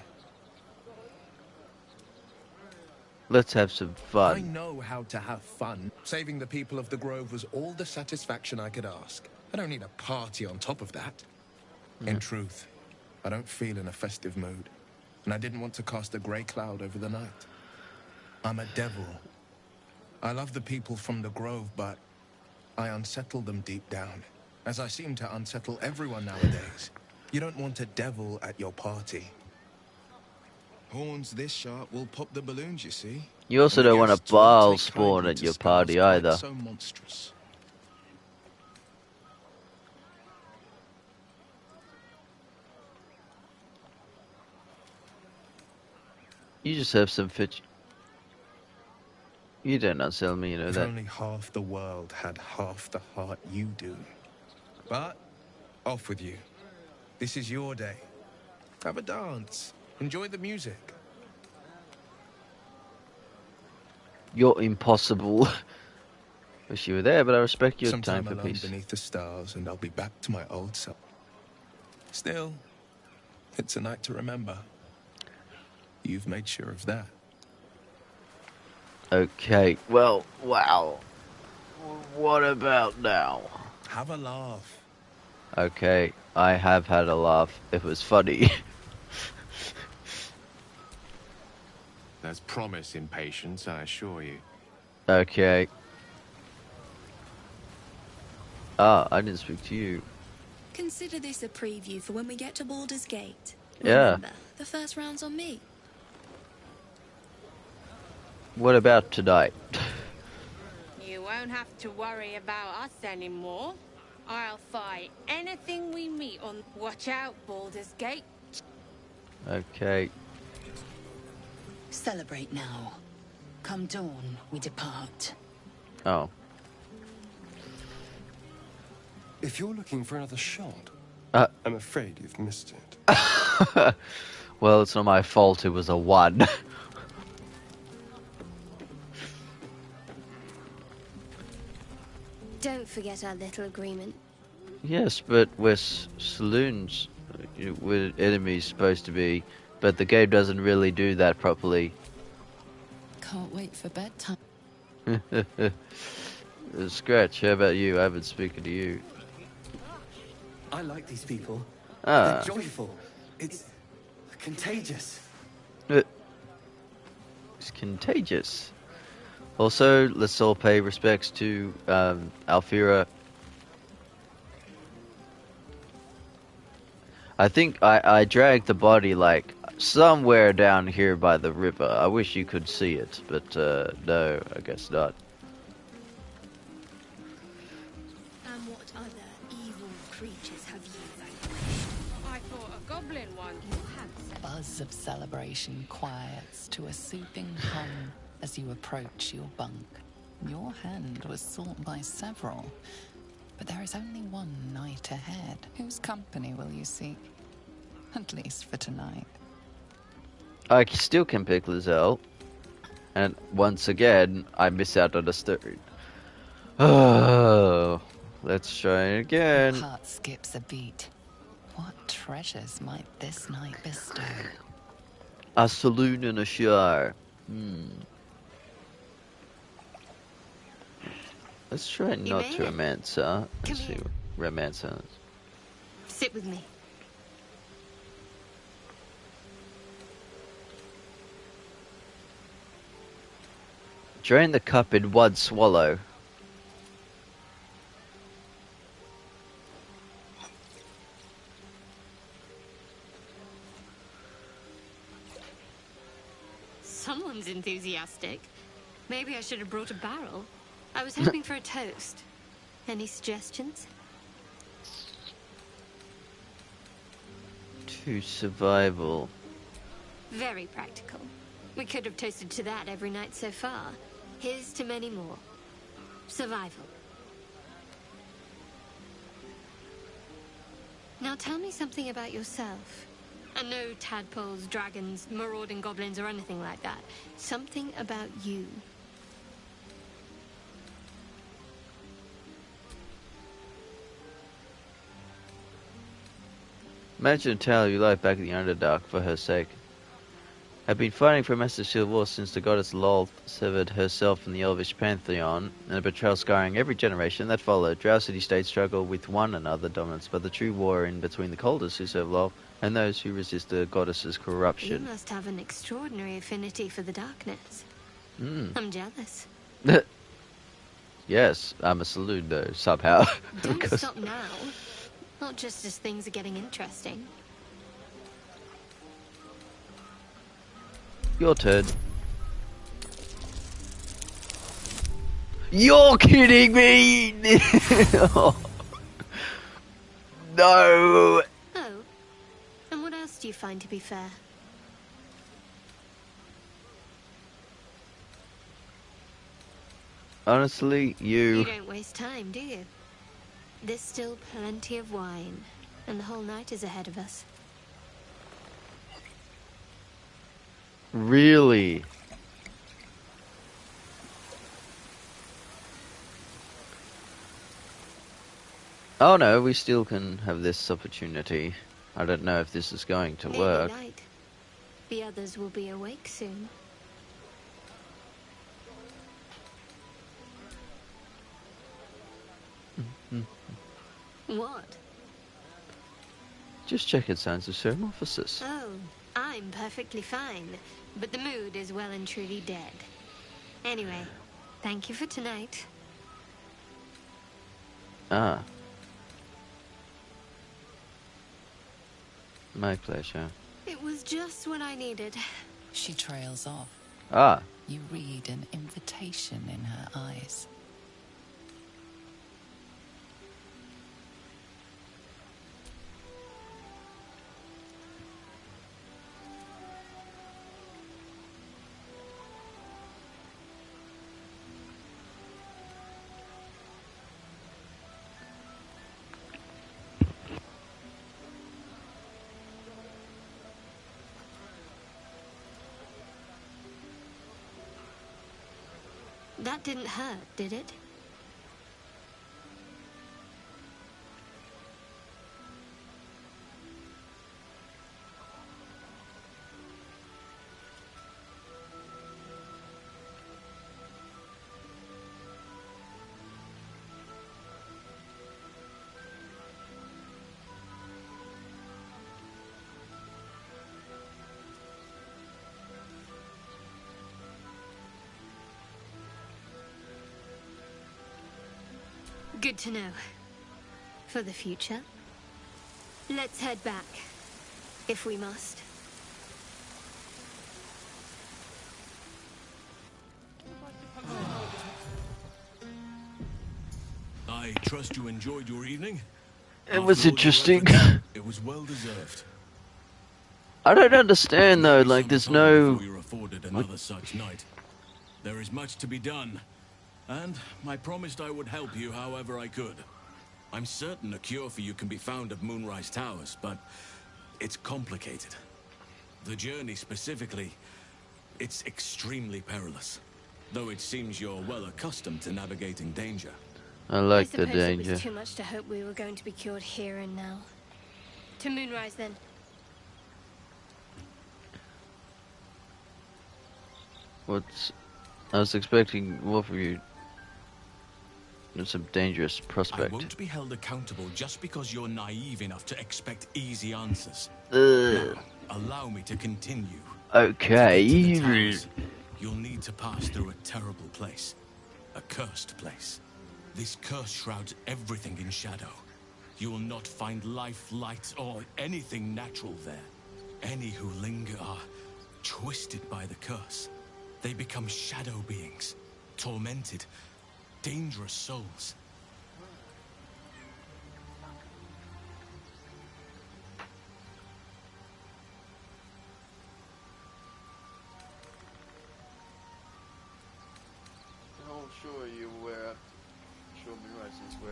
Let's have some fun. I know how to have fun. Saving the people of the Grove was all the satisfaction I could ask. I don't need a party on top of that. In truth, I don't feel in a festive mood, and I didn't want to cast a grey cloud over the night. I'm a devil. I love the people from the Grove, but I unsettle them deep down, as I seem to unsettle everyone nowadays. You don't want a devil at your party. Horns this sharp will pop the balloons, you see. You also don't want a Baal spawn at your party either. So monstrous. You just have some fit. You don't unsell me, you know If that. only half the world had half the heart you do. But, off with you. This is your day. Have a dance. Enjoy the music. You're impossible. Wish you were there, but I respect your Sometime time for alone peace. beneath the stars, and I'll be back to my old self. Still, it's a night to remember. You've made sure of that. Okay, well, wow. What about now? Have a laugh. Okay, I have had a laugh. It was funny. There's promise in patience, I assure you. Okay. Ah, I didn't speak to you. Consider this a preview for when we get to Baldur's Gate. Yeah. Remember, the first round's on me. What about tonight? You won't have to worry about us anymore. I'll fight anything we meet on. Watch out, Baldur's Gate. Okay. Celebrate now. Come dawn, we depart. Oh. If you're looking for another shot, I'm afraid you've missed it. Well, it's not my fault. It was a 1. Don't forget our little agreement. Yes, but we're saloons. We're enemies supposed to be, but the game doesn't really do that properly. Can't wait for bedtime. Scratch, how about you? I haven't spoken to you. I like these people. Ah. They're joyful. It's contagious. It's contagious. Also, let's all pay respects to Alfira. I think I dragged the body like somewhere down here by the river. I wish you could see it, but no, I guess not. And what other evil creatures have you vanquished? I fought a goblin once. Buzz of celebration quiets to a soothing hum as you approach your bunk. Your hand was sought by several, but there is only one night ahead. Whose company will you seek? At least for tonight. I still can pick Lizelle, and once again, I miss out on a third. Oh, Let's try it Your again. heart skips a beat. What treasures might this night bestow? A saloon and a show. Let's try You not made to it. romance her and Come see here. what romance her. Sit with me. Drain the cup in one swallow. Someone's enthusiastic. Maybe I should have brought a barrel. I was hoping for a toast. Any suggestions? To survival. Very practical. We could have toasted to that every night so far. Here's to many more. Survival. Now tell me something about yourself. And no tadpoles, dragons, marauding goblins, or anything like that. Something about you. Imagine a tale of your life back in the Underdark for her sake. I've been fighting for Master Shield War since the goddess Lolth severed herself from the Elvish pantheon, and a betrayal scarring every generation that followed. Drow city-states struggle with one another dominance, but the true war in between the Colders who serve Lolth and those who resist the goddess's You corruption. must have an extraordinary affinity for the darkness. I'm jealous. Yes, I'm a saloon though, somehow. Don't Because- stop now. Not just as things are getting interesting. Your turn. You're kidding me! No! Oh. And what else do you find to be fair? Honestly, You don't waste time, do you? There's still plenty of wine, and the whole night is ahead of us. Really? Oh no, we still can have this opportunity. I don't know if this is going to Nearly work. night. The others will be awake soon. What? Just checking signs of metamorphosis. Oh, I'm perfectly fine, but the mood is well and truly dead. Anyway, thank you for tonight. Ah. My pleasure. It was just what I needed. She trails off. Ah. You read an invitation in her eyes. That didn't hurt, did it? Good to know. For the future. Let's head back. If we must. I trust you enjoyed your evening? It was interesting. It was well deserved. I don't understand though, like there's no... You're afforded another such night. There is much to be done, and I promised I would help you however I could. I'm certain a cure for you can be found at Moonrise Towers, but it's complicated. The journey specifically, it's extremely perilous, though it seems you're well accustomed to navigating danger. I like the suppose danger. it was too much to hope we were going to be cured here and now. To Moonrise, then. I was expecting more from you. It's a dangerous I prospect. won't be held accountable just because you're naive enough to expect easy answers. Ugh. Now, allow me to continue. Okay. To get to the towers, you'll need to pass through a terrible place. A cursed place. This curse shrouds everything in shadow. You will not find life, light, or anything natural there. Any who linger are twisted by the curse. They become shadow beings, tormented, dangerous souls.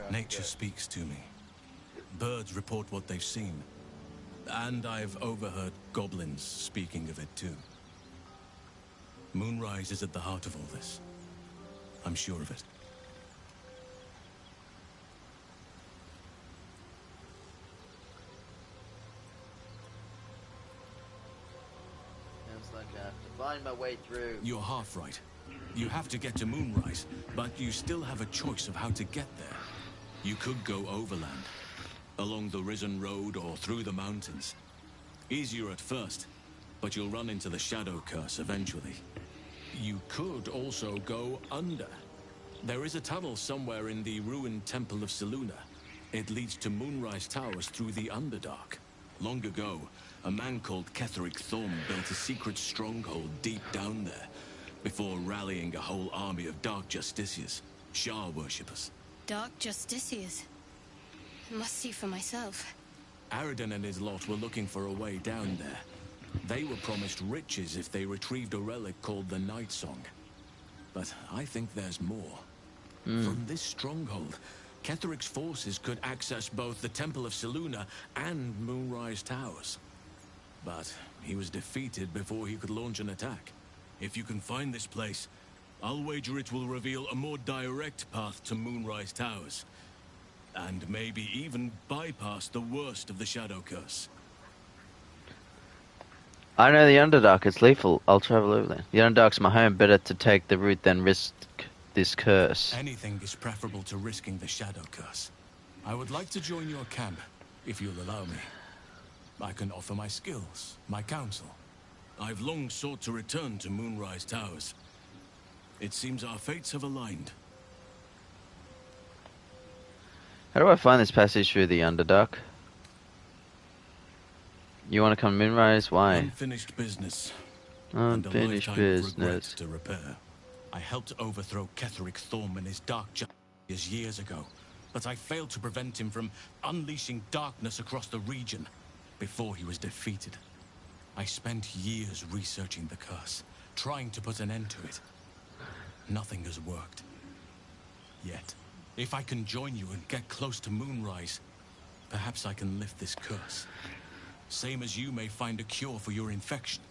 Nature speaks to me. Birds report what they've seen. And I've overheard goblins speaking of it too. Moonrise is at the heart of all this. I'm sure of it. Sounds like I have to find my way through. You're half right. You have to get to Moonrise, but you still have a choice of how to get there. You could go overland, along the Risen Road or through the mountains. Easier at first, but you'll run into the Shadow Curse eventually. You could also go under. There is a tunnel somewhere in the ruined Temple of Selûne. It leads to Moonrise Towers through the Underdark. Long ago, a man called Ketheric Thorm built a secret stronghold deep down there, before rallying a whole army of Dark Justiciars, Shah worshippers. Dark Justiciars. Must see for myself. Aridin and his lot were looking for a way down there. They were promised riches if they retrieved a relic called the Night Song. But I think there's more. From this stronghold, Ketheric's forces could access both the Temple of Selûne and Moonrise Towers. But he was defeated before he could launch an attack. If you can find this place, I'll wager it will reveal a more direct path to Moonrise Towers. And maybe even bypass the worst of the Shadow Curse. I know the Underdark. It's lethal. I'll travel over there. The Underdark's my home. Better to take the route than risk this curse. Anything is preferable to risking the Shadow Curse. I would like to join your camp, if you'll allow me. I can offer my skills, my counsel. I've long sought to return to Moonrise Towers. It seems our fates have aligned. How do I find this passage through the Underdark? You want to come Moonrise? Why? Unfinished business. Unfinished business. To repair. I helped overthrow Ketheric Thorm and his Dark Justiciars years ago, but I failed to prevent him from unleashing darkness across the region before he was defeated. I spent years researching the curse, trying to put an end to it. Nothing has worked. Yet, if I can join you and get close to Moonrise, perhaps I can lift this curse. Same as you may find a cure for your infection.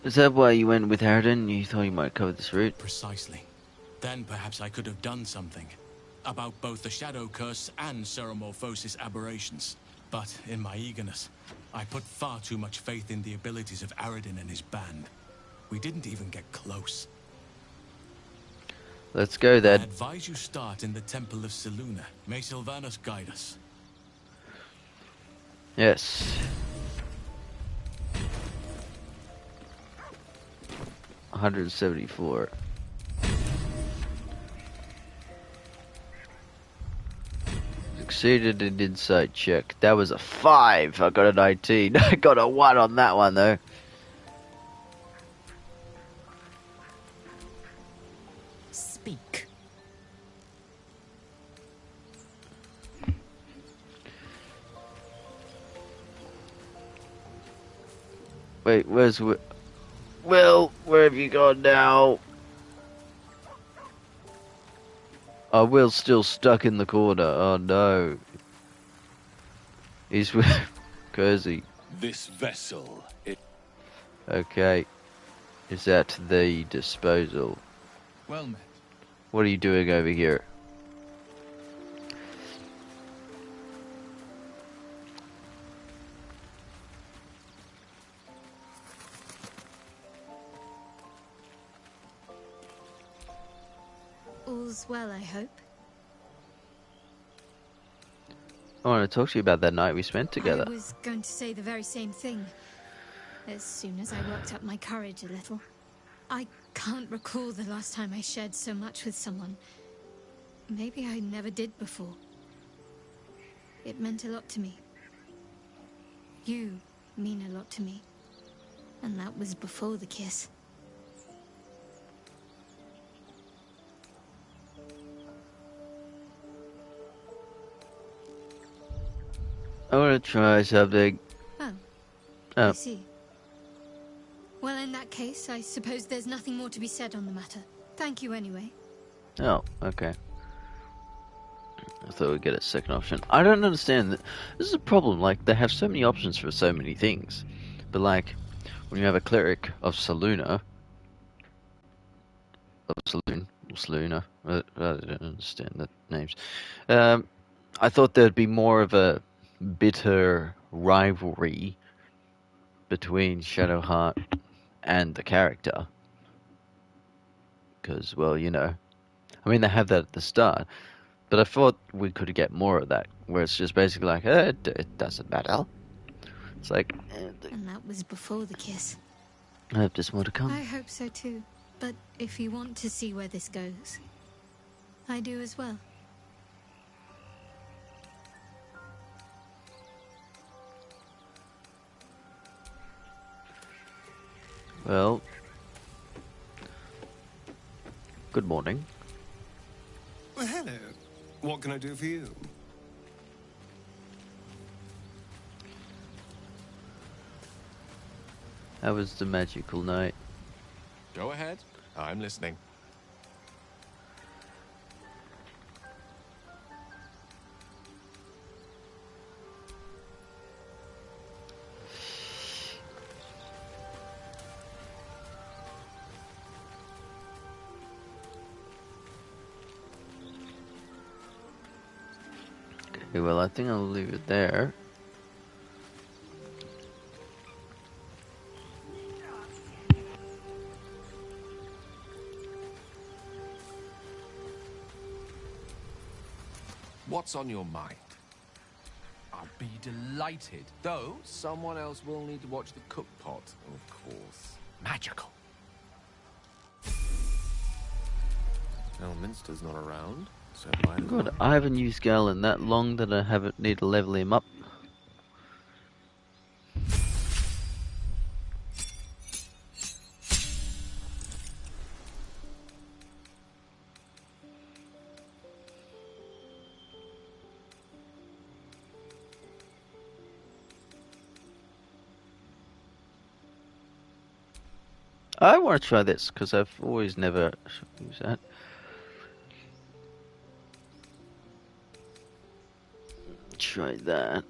Is that why you went with Hairchange? You thought you might cover this route? Precisely. Then perhaps I could have done something. About both the Shadow Curse and Ceremorphosis aberrations. But in my eagerness, I put far too much faith in the abilities of Aridin and his band. We didn't even get close. Let's go then. I advise you start in the Temple of Selûne. May Sylvanus guide us. Yes. 174. Succeeded in insight check. That was a 5. I got a 19. I got a 1 on that one though. Speak. Wait, where's Will? Where have you gone now? Oh, Will's still stuck in the corner. Oh no. He's with Kersey. This vessel. Okay. Is at the disposal. Well met. What are you doing over here? All's well, I hope. I want to talk to you about that night we spent together. I was going to say the very same thing. As soon as I worked up my courage a little. I can't recall the last time I shared so much with someone. Maybe I never did before. It meant a lot to me. You mean a lot to me. And that was before the kiss. I want to try something. Oh. Oh. I see. Well, in that case, I suppose there's nothing more to be said on the matter. Thank you anyway. Oh, okay. I thought we'd get a second option. I don't understand. This is a problem. Like, they have so many options for so many things. But, like, when you have a cleric of Saluna... Saluna... I don't understand the names. I thought there'd be more of a bitter rivalry between Shadowheart and the character. Because, well, you know... I mean, they have that at the start. But I thought we could get more of that, where it's just basically like, it doesn't matter. It's like... And that was before the kiss. I hope there's more to come. I hope so too. But if you want to see where this goes, I do as well. Well... Good morning. Well, hello. What can I do for you? How was the magical night? Go ahead. I'm listening. Okay, well, I think I'll leave it there. What's on your mind? I'll be delighted. Though, someone else will need to watch the cook pot, of course. Magical. Elminster's not around, so might as God, well. I haven't used Galen that long that I haven't need to level him up. I want to try this because I've always never used that. Try that.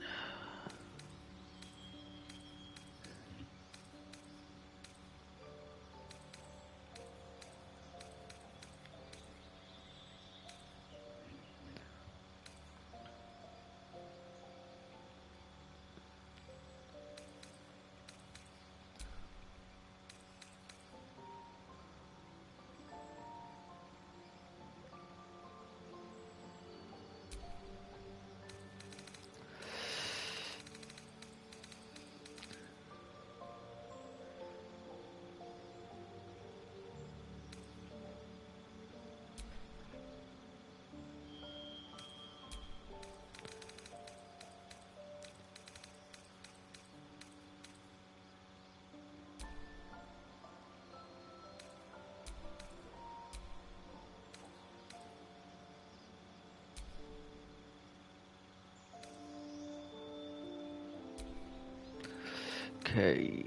Okay.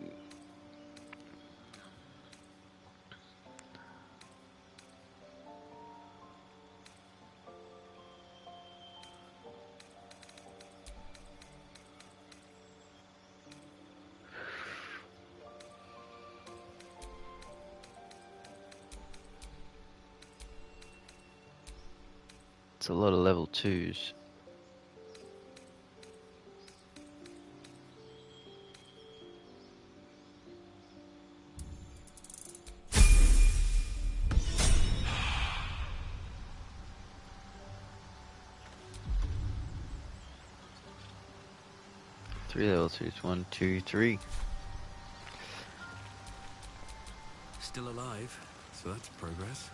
It's a lot of level 2s. Three level 2s. 1, 2, 3. Still alive, so that's progress.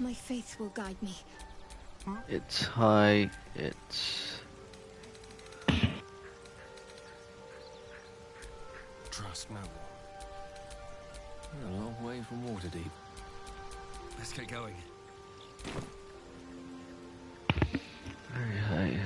My faith will guide me. It's high, it's... Trust no one. We're a long way from Waterdeep. Let's get going. Very high.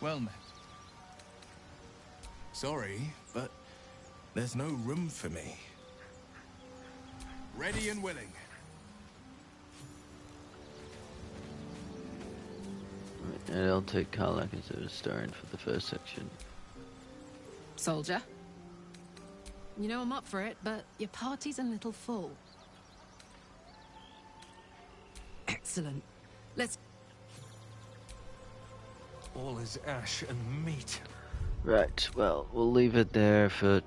Well met. Sorry, but there's no room for me. Ready and willing. And I'll take Karlak as a starring for the first section. Soldier. You know I'm up for it, but your party's a little full. Excellent. Let's... All is ash and meat. Right, well, we'll leave it there for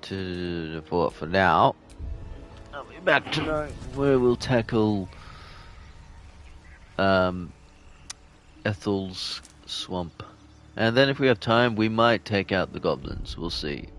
now. I'll be back tonight where we'll tackle Ethel's swamp. And then if we have time, we might take out the goblins. We'll see.